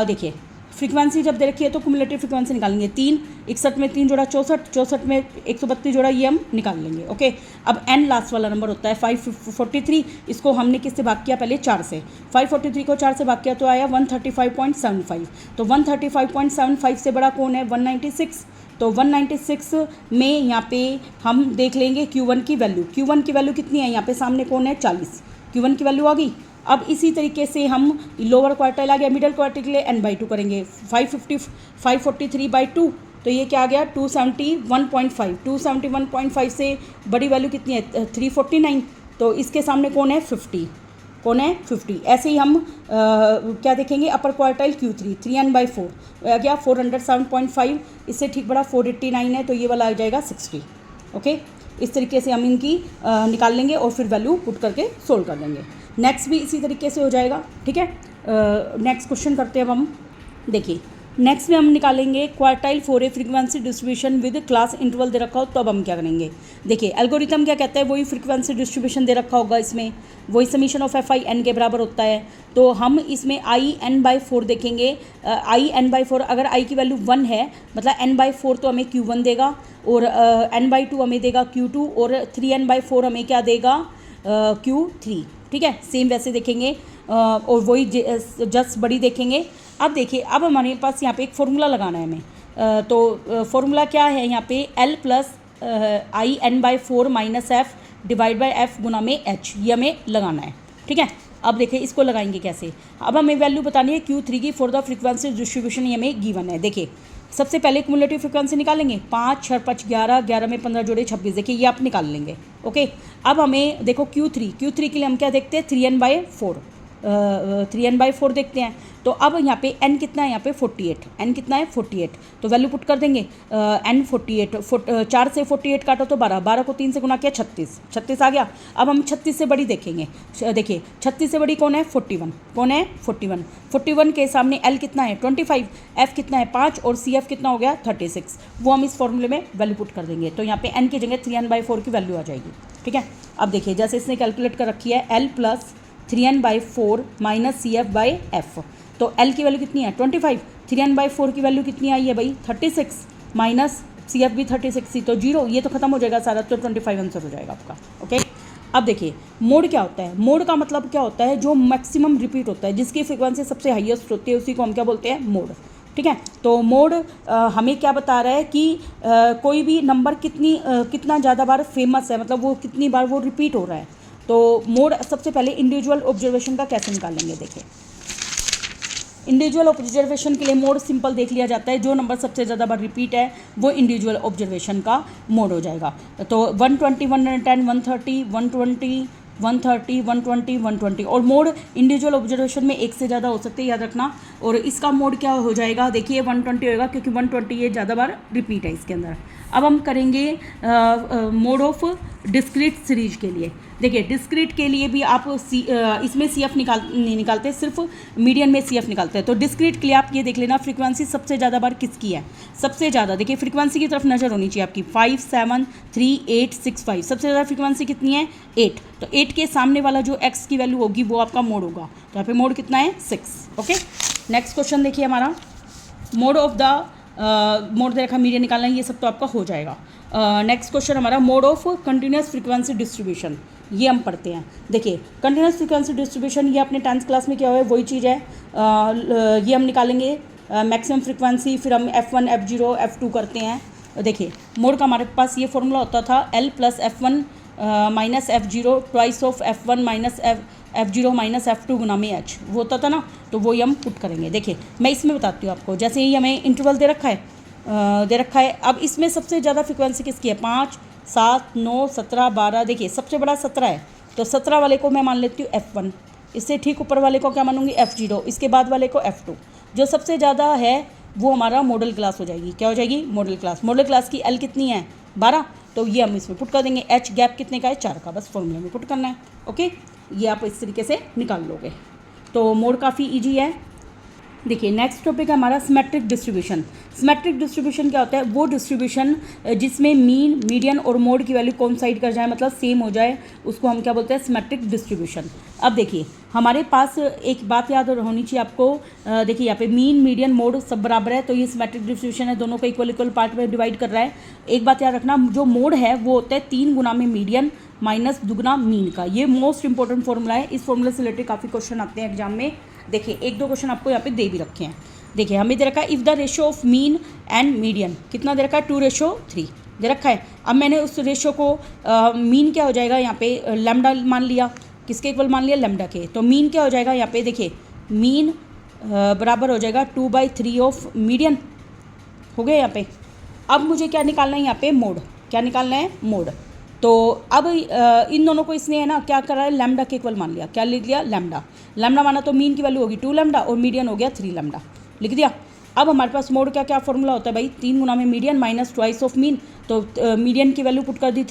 देखिए फ्रीक्वेंसी जब दे रखी है तो क्यूमुलेटिव फ्रीक्वेंसी निकालेंगे। 3 61 में 3 जोड़ा 64, 64 में 132 जोड़ा, ये हम निकाल लेंगे। ओके, अब n लास्ट वाला नंबर होता है 543, इसको हमने किससे भाग किया पहले 4 से, 543 को 4 से भाग किया तो आया 135.75। तो 135.75 से बड़ा कौन है 196, तो 196 में यहाँ पे हम देख लेंगे Q1 की वैल्यू। Q1 की वैल्यू कितनी है, यहाँ पे सामने कौन है 40, Q1 की वैल्यू आ गई। अब इसी तरीके से हम लोअर क्वार्टाइल आ गया, मिडिल क्वार्टाइल के लिए n/2 करेंगे, 543/2, तो ये क्या आ गया 271.5, 271.5 से बड़ी वैल्यू कितनी है 349, तो इसके सामने कौन है 50, कौन है 50। ऐसे ही हम क्या देखेंगे अपर क्वार्टाइल Q3 3n/4 आ गया 407.5, इससे ठीक बड़ा 489 है तो ये वाला आ जाएगा 60। ओके, इस तरीके से हम इनकी निकाल लेंगे और फिर वैल्यू पुट करके सोल्व कर देंगे। नेक्स्ट भी इसी तरीके से हो जाएगा। ठीक है, नेक्स्ट क्वेश्चन करते हैं अब हम। देखिए नेक्स्ट में हम निकालेंगे quartile for a frequency distribution with class interval दे रखा हो तो अब हम क्या करेंगे। देखिए एल्गोरिथम क्या कहता है, वही फ्रीक्वेंसी डिस्ट्रीब्यूशन दे रखा होगा, इसमें वही summation of F I N के बराबर होता है। तो हम इसमें आई n/4 देखेंगे। आई n/4 अगर आई की वैल्यू 1 है मतलब n/4 तो हमें Q1 देगा और n/2 हमें देगा Q2 और 3n/4 हमें क्या देगा Q3। ठीक है, सेम वैसे देखेंगे और वही जस्ट बड़ी देखेंगे। अब देखिए अब हमारे पास यहाँ पे एक फॉर्मूला लगाना है हमें। तो फॉर्मूला क्या है यहाँ पे L plus i n/4 minus f divide by f गुना में एच, ये हमें लगाना है। ठीक है, अब देखिए इसको लगाएंगे कैसे। अब हमें वैल्यू बतानी है Q3 की फॉर द फ्रीक्वेंसी डिस्ट्रीब्यूशन, ये हमें गिवन है। देखिए सबसे पहले क्यूमुलेटिव फ्रीक्वेंसी निकालेंगे, 5 6 5 11, 11 में 15 जोड़े 26, देखिए ये आप निकाल लेंगे। ओके, अब हमें देखो Q3 के लिए हम क्या देखते हैं 3n/4 3n/4 देखते हैं। तो अब यहाँ पे n कितना है, यहाँ पे 48, n कितना है 48, तो वैल्यू पुट कर देंगे n 48 4 से 48 काटो तो 12, 12 को 3 से गुना किया 36, 36 आ गया। अब हम 36 से बड़ी देखेंगे। देखिए 36 से बड़ी कौन है 41, कौन है 41, 41 के सामने l कितना है 25, f कितना है 5 और cf कितना हो गया 36, वो हम इस फॉर्मूले में वैल्यू पुट कर देंगे। तो यहाँ पे n की जगह 3n/4 की वैल्यू आ जाएगी। ठीक है, अब देखिए जैसे इसने कैलकुलेट कर रखी है l plus 3n/4 minus cf/f, तो l की वैल्यू कितनी है 25, 3n/4 की वैल्यू कितनी आई है भाई 36, माइनस cf भी 36 थी तो 0, ये तो खत्म हो जाएगा सारा, तो 25 आंसर हो जाएगा आपका। ओके, अब देखिए मोड क्या होता है। मोड का मतलब क्या होता है, जो मैक्सिमम रिपीट होता है, जिसकी फ्रिक्वेंसी सबसे हाईएस्ट होती है, उसी को हम क्या बोलते हैं मोड। ठीक है, तो मोड हमें क्या बता रहा है कि कोई भी नंबर कितना ज़्यादा बार फेमस है, मतलब वो कितनी बार वो रिपीट हो रहा है। तो मोड सबसे पहले इंडिविजुअल ऑब्जर्वेशन का कैसे निकालेंगे। देखिए इंडिविजुअल ऑब्जर्वेशन के लिए मोड सिंपल देख लिया जाता है, जो नंबर सबसे ज़्यादा बार रिपीट है वो इंडिविजुअल ऑब्जर्वेशन का मोड हो जाएगा। तो 120 110 130 120 130 120 120 और मोड इंडिविजुअल ऑब्जर्वेशन में एक से ज़्यादा हो सकते हैं, याद रखना। और इसका मोड क्या हो जाएगा, देखिए 120 होगा क्योंकि 120 ये ज़्यादा बार रिपीट है इसके अंदर। अब हम करेंगे मोड ऑफ डिस्क्रीट सीरीज के लिए। देखिए डिस्क्रीट के लिए भी आप इसमें CF नहीं निकालते, सिर्फ मीडियन में CF निकालते हैं। तो डिस्क्रीट के लिए आप ये देख लेना फ्रीक्वेंसी सबसे ज़्यादा बार किसकी है, सबसे ज़्यादा देखिए फ्रीक्वेंसी की तरफ नज़र होनी चाहिए आपकी। 5 7 3 8 6 5, सबसे ज़्यादा फ्रीक्वेंसी कितनी है 8, तो 8 के सामने वाला जो x की वैल्यू होगी वो आपका मोड होगा। तो यहाँ पे मोड कितना है 6। ओके, नेक्स्ट क्वेश्चन देखिए हमारा मोड ऑफ द मोड दे रखा मीडियन निकालना है, ये सब तो आपका हो जाएगा। नेक्स्ट क्वेश्चन हमारा mode of continuous frequency distribution, ये हम पढ़ते हैं। देखिए कंटिन्यूस फ्रीक्वेंसी डिस्ट्रीब्यूशन ये अपने 10th क्लास में क्या हुआ है वही चीज़ है। ये हम निकालेंगे मैक्सिमम फ्रीक्वेंसी, फिर हम F1 F0 F2 करते हैं। देखिए मोड का हमारे पास ये फॉर्मूला होता था L plus F1 minus F0 twice of F1 minus F0 minus F2 गुना में H, वो होता था ना, तो वही हम पुट करेंगे। देखिए मैं इसमें बताती हूँ आपको, जैसे ही हमें इंटरवल दे रखा है। अब इसमें सबसे ज़्यादा फ्रिक्वेंसी किसकी है 5 7 9 17 12, देखिए सबसे बड़ा 17 है, तो 17 वाले को मैं मान लेती हूँ F1, इससे ठीक ऊपर वाले को क्या मानूंगी F0, इसके बाद वाले को F2। जो सबसे ज़्यादा है वो हमारा मॉडल क्लास हो जाएगी। क्या हो जाएगी मॉडल क्लास। मॉडल क्लास की L कितनी है 12, तो ये हम इसमें पुट कर देंगे। H गैप कितने का है 4 का, बस फॉर्मूले में पुट करना है। ओके, ये आप इस तरीके से निकाल लोगे, तो मोड काफ़ी ईजी है। देखिए नेक्स्ट टॉपिक है हमारा सिमेट्रिक डिस्ट्रीब्यूशन। सिमेट्रिक डिस्ट्रीब्यूशन क्या होता है, वो डिस्ट्रीब्यूशन जिसमें मीन मीडियन और मोड की वैल्यू कोइंसाइड कर जाए, मतलब सेम हो जाए, उसको हम क्या बोलते हैं सिमेट्रिक डिस्ट्रीब्यूशन। अब देखिए हमारे पास एक बात याद होनी चाहिए आपको, देखिए यहाँ पे मीन मीडियन मोड सब बराबर है, तो ये सिमेट्रिक डिस्ट्रीब्यूशन है, दोनों को इक्वल पार्ट में डिवाइड कर रहा है। एक बात याद रखना, जो मोड है वो होता है 3 गुना में मीडियन माइनस दुगना मीन का। ये मोस्ट इंपॉर्टेंट फॉर्मूला है, इस फॉर्मूले से रिलेटेड काफ़ी क्वेश्चन आते हैं एग्जाम में। देखिए 1-2 क्वेश्चन आपको यहाँ पे दे भी रखे हैं। देखिए हमें दे रखा है if the ratio of mean and median, कितना दे रखा है 2:3 दे रखा है। अब मैंने उस रेशियो को मीन क्या हो जाएगा यहाँ पे लैम्डा मान लिया, किसके इक्वल मान लिया लैम्डा के, तो मीन क्या हो जाएगा यहाँ पे देखिए मीन बराबर हो जाएगा 2/3 ऑफ मीडियन हो गया यहाँ पे। अब मुझे क्या निकालना है यहाँ पे मोड, क्या निकालना है मोड। तो अब इन दोनों को इसने है ना क्या करा है, लैम्डा के इक्वल मान लिया। क्या लिख लिया, लैम्डा। लैम्डा माना तो मीन की वैल्यू होगी 2 लैम्डा और मीडियन हो गया 3 लैम्डा, लिख दिया। अब हमारे पास मोड का क्या फॉर्मूला होता है भाई, 3 गुना में median minus twice of mean. तो मीडियन की वैल्यू पुट कर दी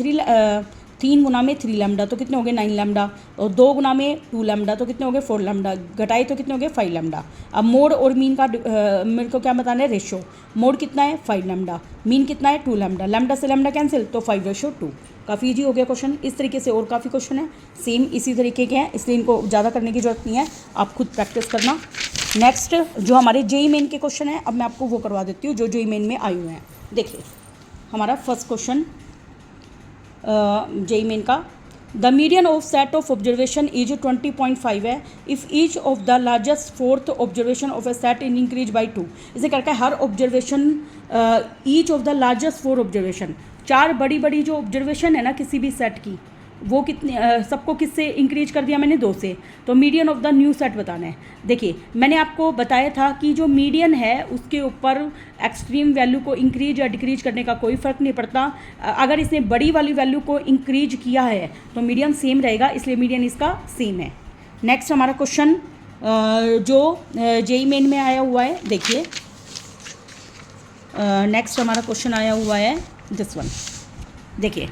3 गुना में 3 लैम्डा तो कितने हो गए 9 लैम्डा, और 2 गुना में 2 लैम्डा तो कितने हो गए 4 लैम्डा, घटाए तो कितने हो गए 5 लैम्डा। अब मोड और मीन का मेरे को क्या बताना है, रेशो। मोड कितना है 5 लैम्डा, मीन कितना है 2 लैम्डा, लैम्डा से लैम्डा कैंसिल तो 5/2। काफ़ी ईजी हो गया क्वेश्चन। इस तरीके से और काफ़ी क्वेश्चन है सेम इसी तरीके के हैं, इसलिए इनको ज़्यादा करने की जरूरत नहीं है, आप खुद प्रैक्टिस करना। नेक्स्ट जो हमारे जेई मेन के क्वेश्चन है, अब मैं आपको वो करवा देती हूँ जो जेई मेन में आए हुए हैं। देखिए हमारा फर्स्ट क्वेश्चन जेई मेन का, the median of set of observation is 20.5 है if each of the largest fourth observation of a set in increase by 2। इसे करके हर observation each of the largest 4 observation, 4 बड़ी बड़ी जो ऑब्जर्वेशन है ना किसी भी सेट की, वो कितने सबको किससे इंक्रीज कर दिया मैंने 2 से। तो median of the new set बताना है। देखिए मैंने आपको बताया था कि जो मीडियन है उसके ऊपर एक्सट्रीम वैल्यू को इंक्रीज या डिक्रीज करने का कोई फ़र्क नहीं पड़ता। अगर इसने बड़ी वाली वैल्यू को इंक्रीज किया है तो मीडियन सेम रहेगा, इसलिए मीडियन इसका सेम है। नेक्स्ट हमारा क्वेश्चन जो जेई मेन में आया हुआ है, देखिए नेक्स्ट हमारा क्वेश्चन आया हुआ है दिस वन। देखिए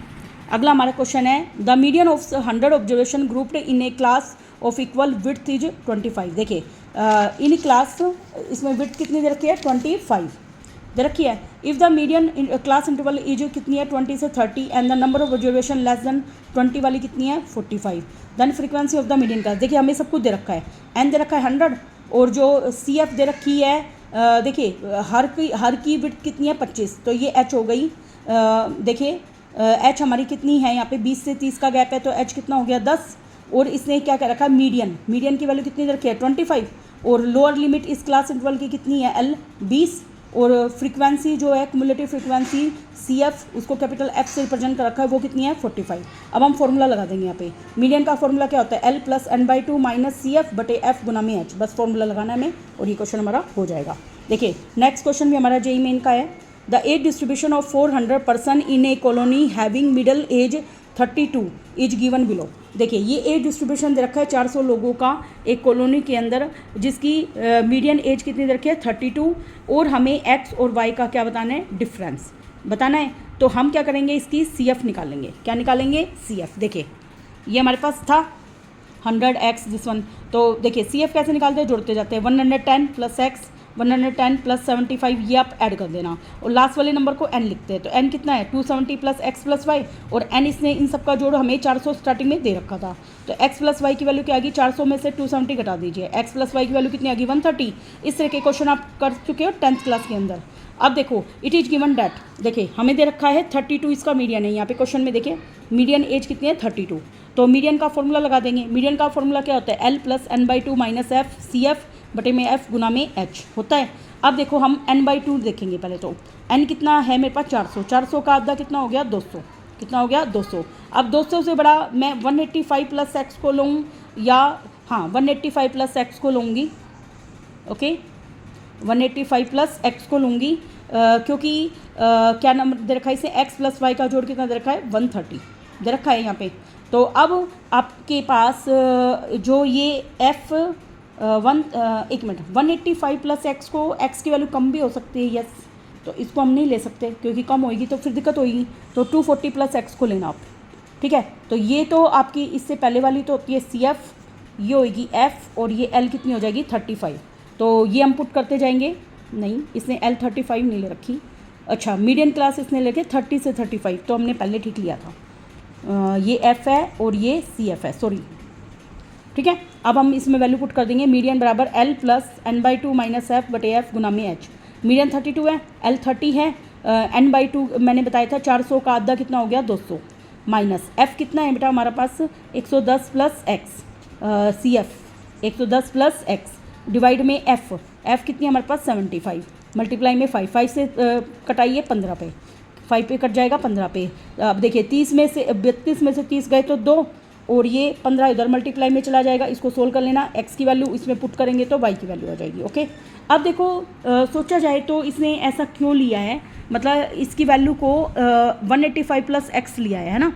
अगला हमारा क्वेश्चन है, the median of 100 observation grouped in A class of equal width is 25। देखिए इन क्लास इसमें विड्थ कितनी दे रखी है 25 दे रखी है। If the median class interval is कितनी है 20 से 30 and the number of observation less than 20 वाली कितनी है 45, then frequency of the median class. देखिए हमें सब कुछ दे रखा है, एन दे रखा है 100 और जो सी एफ दे रखी है देखिए हर की विड्थ कितनी है 25, तो ये एच हो गई। देखिए एच हमारी कितनी है यहाँ पे 20 से 30 का गैप है, तो एच कितना हो गया 10। और इसने क्या कर रखा है मीडियन की वैल्यू कितनी रखी है 25, और लोअर लिमिट इस क्लास इंटरवल की कितनी है एल 20, और फ्रीक्वेंसी जो है क्युमुलेटिव फ्रीक्वेंसी सी एफ उसको कैपिटल एफ से रिप्रेजेंट कर रखा है, वो कितनी है 45। अब हम फॉर्मूला लगा देंगे यहाँ पे। मीडियन का फॉर्मूला क्या होता है L plus n/2 minus C F बटे एफ गुना में एच, बस फॉर्मूला लगाना है हमें और ये क्वेश्चन हमारा हो जाएगा। देखिए नेक्स्ट क्वेश्चन भी हमारा जेई मेन का है, the age distribution of 400 person in a colony having middle age 32 is given below. देखिए ये एज डिस्ट्रीब्यूशन दे रखा है 400 लोगों का एक कॉलोनी के अंदर, जिसकी मीडियन एज कितनी दे रखी है 32, और हमें एक्स और वाई का क्या बताना है डिफरेंस बताना है। तो हम क्या करेंगे इसकी सी एफ निकालेंगे। क्या निकालेंगे सी एफ। देखिए ये हमारे पास था 100x दिस वन, तो देखिए सी एफ कैसे निकालते हैं, जोड़ते जाते हैं 110 प्लस एक्स 110 प्लस 75 ये आप ऐड कर देना, और लास्ट वाले नंबर को n लिखते हैं। तो n कितना है 270 प्लस एक्स प्लस वाई, और n इसने इन सब का जोड़ हमें 400 स्टार्टिंग में दे रखा था। तो x प्लस वाई की वैल्यू क्या आ गई 400 में से 270 घटा दीजिए, x प्लस वाई की वैल्यू कितनी आ गई 130। इस तरह के क्वेश्चन आप कर चुके हो 10th क्लास के अंदर। अब देखो इट इज गिवन डैट, देखिए हमें दे रखा है 32 इसका मीडियन है यहाँ पे क्वेश्चन में। देखिए मीडियन एज कितनी है 32, तो मीडियन का फॉर्मूला लगा देंगे। मीडियन का फॉर्मूला क्या होता है L plus n/2 minus F C F बटे में एफ गुना में एच होता है। अब देखो हम n/2 देखेंगे पहले, तो n कितना है मेरे पास 400, 400 का आधा कितना हो गया 200, कितना हो गया 200। अब 200 से बड़ा मैं 185 प्लस एक्स को लूँ या हाँ 185 प्लस एक्स को लूँगी, ओके 185 प्लस एक्स को लूँगी क्योंकि क्या नंबर दे रखा है इसे एक्स प्लस वाई का जोड़ कितना दे रखा है 130 दे रखा है यहाँ पे। तो अब आपके पास जो ये एफ एक मिनट 185 प्लस एक्स को एक्स की वैल्यू कम भी हो सकती है, यस, तो इसको हम नहीं ले सकते क्योंकि कम होगी तो फिर दिक्कत होगी। तो 240 प्लस एक्स को लेना आप, ठीक है। तो ये तो आपकी इससे पहले वाली तो होती है सी एफ, ये होगी एफ, और ये एल कितनी हो जाएगी 35। तो ये हम पुट करते जाएंगे, नहीं इसने एल 35 नहीं ले रखी, अच्छा मीडियन क्लास इसने लेके 30 से 35, तो हमने पहले ठीक लिया था। ये एफ है और ये सी एफ है, सॉरी, ठीक है। अब हम इसमें वैल्यू पुट कर देंगे, मीडियन बराबर L plus n/2 minus F बटे एफ गुना में एच। मीडियन 32 है, एल 30 है, n/2 मैंने बताया था 400 का आधा कितना हो गया 200, माइनस एफ कितना है बेटा हमारा पास 110 plus X C F 110 plus X divide में एफ कितनी है हमारे पास 75 मल्टीप्लाई में 5 से कटाइए 15 पे, 5 पे कट जाएगा 15 पे। अब देखिए 30 में से 32 में से 30 गए तो 2, और ये 15 इधर मल्टीप्लाई में चला जाएगा, इसको सोल्व कर लेना। x की वैल्यू इसमें पुट करेंगे तो y की वैल्यू आ जाएगी, ओके। अब देखो सोचा जाए तो इसने ऐसा क्यों लिया है, मतलब इसकी वैल्यू को 185 प्लस एक्स लिया है ना,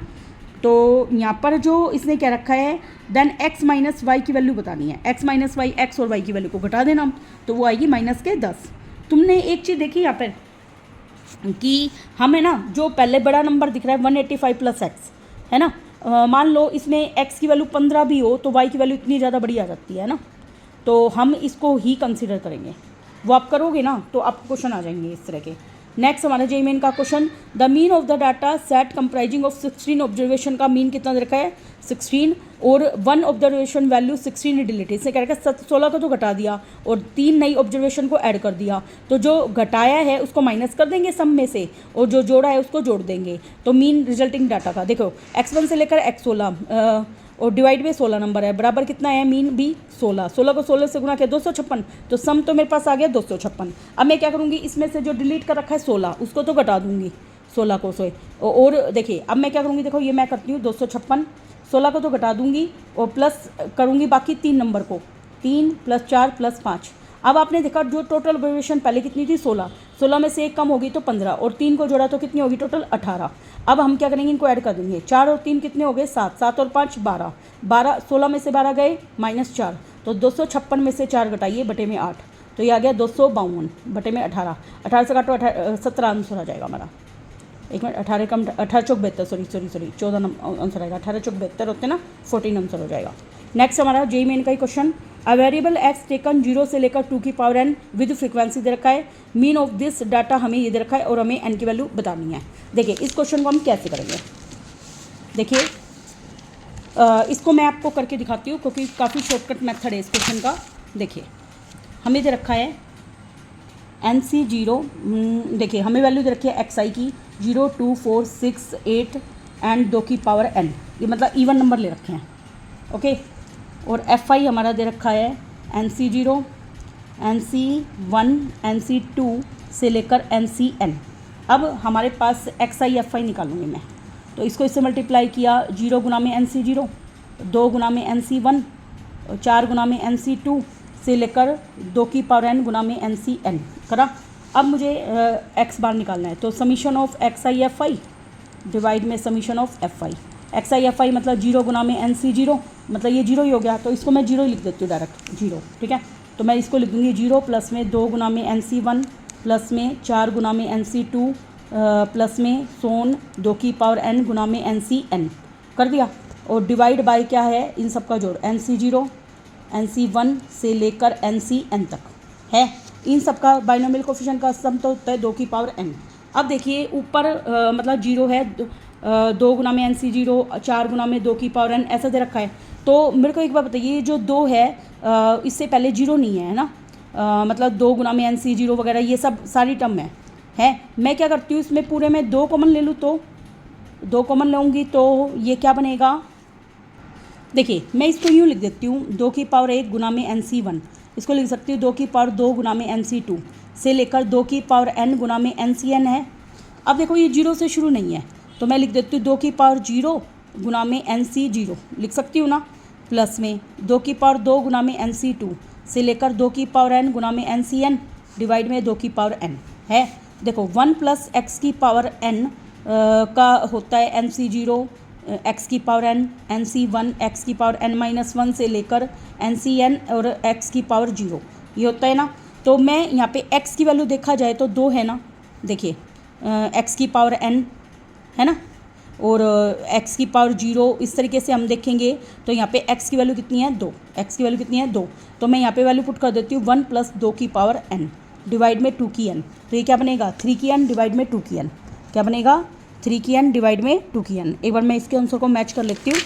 तो यहाँ पर जो इसने क्या रखा है, देन x माइनस वाई की वैल्यू बतानी है। x माइनस वाई, एक्स और y की वैल्यू को घटा देना, तो वो आएगी माइनस के 10। तुमने एक चीज़ देखी यहाँ पर कि हमें ना जो पहले बड़ा नंबर दिख रहा है 185 प्लस एक्स है ना, मान लो इसमें x की वैल्यू 15 भी हो तो y की वैल्यू इतनी ज़्यादा बड़ी आ जाती है ना, तो हम इसको ही कंसिडर करेंगे। वो आप करोगे ना तो आपको क्वेश्चन आ जाएंगे इस तरह के। नेक्स्ट हमारा जेईई मेन का question, the mean of the data set comprising of 16 observation का मीन कितना दे रखा है 16, और 1 ऑब्जर्वेशन वैल्यू 16 डिलीट। इसने क्या रखा है 16 को तो घटा दिया और 3 नई ऑब्जर्वेशन को ऐड कर दिया, तो जो घटाया है उसको माइनस कर देंगे सम में से और जो जोड़ा है उसको जोड़ देंगे। तो मीन रिजल्टिंग डाटा का देखो x1 से लेकर x16 और डिवाइड में 16 नंबर है, बराबर कितना है मीन भी 16। 16 को 16 से गुना किया 256, तो सम तो मेरे पास आ गया 256। अब मैं क्या करूँगी, इसमें से जो डिलीट कर रखा है 16 उसको तो घटा दूँगी 16 को से, और देखिए अब मैं क्या करूँगी, देखो ये मैं करती हूँ 256, 16 को तो घटा दूँगी और प्लस करूँगी बाकी 3 नंबर को, 3 + 4 + 5। अब आपने देखा जो टोटल ऑब्जर्वेशन पहले कितनी थी 16, 16 में से एक कम होगी तो 15 और 3 को जोड़ा तो कितनी होगी टोटल 18। अब हम क्या करेंगे, इनको ऐड कर देंगे, 4 और 3 कितने हो गए 7, 7 और 5 12, 12 16 में से 12 गए -4, तो 256 में से 4 घटाइए बटे में 8, तो ये आ गया 252 बटे में 18, 18 से काटो 17 आंसर आ जाएगा हमारा। एक मिनट, 18 कम 18 चौक 72, सॉरी 14 आंसर आएगा, 18 चौक 72 होते ना 14 आंसर हो जाएगा। नेक्स्ट हमारा जेईई मेन का ही question, a variable x taken 0 से लेकर 2 की पावर n विद फ्रीक्वेंसी दे रखा है, मीन ऑफ दिस डाटा हमें ये दे रखा है और हमें n की वैल्यू बतानी है। देखिए इस क्वेश्चन को हम कैसे करेंगे, देखिए इसको मैं आपको करके दिखाती हूँ क्योंकि काफ़ी शॉर्टकट मेथड है इस क्वेश्चन का। देखिए हमें दे रखा है NC0, देखिए हमें वैल्यू दे रखी है xi की 0 2 4 6 8 एंड 2 की पावर n, ये मतलब इवन नंबर ले रखे हैं, ओके। और fi हमारा दे रखा है NC0, NC1, NC2 से लेकर NCn। अब हमारे पास xi fi निकालूंगी मैं, तो इसको इससे मल्टीप्लाई किया 0 गुना में NC0, 2 गुना में NC1, 4 गुना में NC2 से लेकर 2 की पावर n गुना में NCn करा। अब मुझे x बार निकालना है, तो summation of xi fi divide में summation of fi। xi fi मतलब 0 गुना में NC0, मतलब ये 0 ही हो गया, तो इसको मैं 0 ही लिख देती हूँ डायरेक्ट 0, ठीक है। तो मैं इसको लिख दूँगी 0 प्लस में 2 गुना में NC1 प्लस में 4 गुना में NC2 प्लस में सोन 2 की पावर n गुना में NCn कर दिया, और डिवाइड बाय क्या है इन सब का जोड़ NC0 NC1 से लेकर NCn तक है। इन सब का बाइनोमियल कोफिशिएंट का सम तो होता है 2 की पावर n। अब देखिए ऊपर मतलब 0 है, 2 गुना में NC0, 4 गुना में 2 की पावर n ऐसा दे रखा है। तो मेरे को एक बात बताइए, जो 2 है इससे पहले 0 नहीं है ना, मतलब 2 गुना में NC0 वगैरह ये सब सारी टर्म है। मैं क्या करती हूँ इसमें पूरे में 2 कॉमन ले लूँ, तो 2 कॉमन लूँगी तो ये क्या बनेगा, देखिए मैं इसको यूँ लिख देती हूँ 2 की पावर 1 गुना में NC1, इसको लिख सकती हूँ 2 की पावर 2 गुना में NC2 से लेकर 2 की पावर n गुना में NCn है। अब देखो ये 0 से शुरू नहीं है, तो मैं लिख देती हूँ 2 की पावर 0 गुना में NC0 लिख सकती हूँ ना, प्लस में 2 की पावर 2 गुना में NC2 से लेकर 2 की पावर n गुना में NCn डिवाइड में 2 की पावर n है। देखो 1 प्लस x की पावर n का होता है NC0 x की पावर n, NC1 x की पावर n माइनस 1 से लेकर NCn और x की पावर 0 ये होता है ना। तो मैं यहाँ पे x की वैल्यू देखा जाए तो 2 है ना, देखिए x की पावर n है ना, और x की पावर 0 इस तरीके से हम देखेंगे तो यहाँ पे x की वैल्यू कितनी है 2, x की वैल्यू कितनी है 2, तो मैं यहाँ पे वैल्यू पुट कर देती हूँ 1 प्लस 2 की पावर n डिवाइड में 2 की n, तो ये क्या बनेगा 3 की n डिवाइड में 2 की n, क्या बनेगा 3 की n डिवाइड में 2 की n। एक बार मैं इसके आंसर को मैच कर लेती हूँ,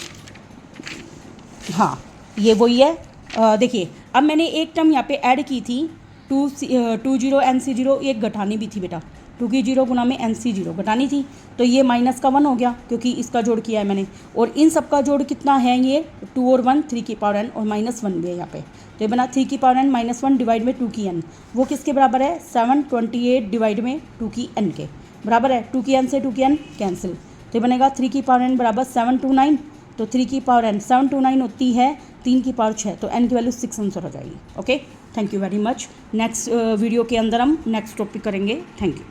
हाँ ये वही है। देखिए अब मैंने एक टर्म यहाँ पे ऐड की थी 20 NC0, एक घटानी भी थी बेटा, 2 की 0 गुना में NC0 घटानी थी, तो ये माइनस का 1 हो गया क्योंकि इसका जोड़ किया है मैंने, और इन सब का जोड़ कितना है ये 2 और 1 3 की पावर n और माइनस 1 भी है यहाँ पे, तो ये बना 3 की पावर n माइनस 1 डिवाइड में 2 की n, वो किसके बराबर है 728 डिवाइड में 2 की n के बराबर है। 2 की n से 2 की n कैंसिल, तो ये बनेगा 3 की पावर n बराबर 729, तो 3 की पावर n 729 होती है 3 की पावर 6, तो n की वैल्यू 6 आंसर हो जाएगी। Okay, thank you very much. Next video के अंदर हम नेक्स्ट टॉपिक करेंगे। Thank you.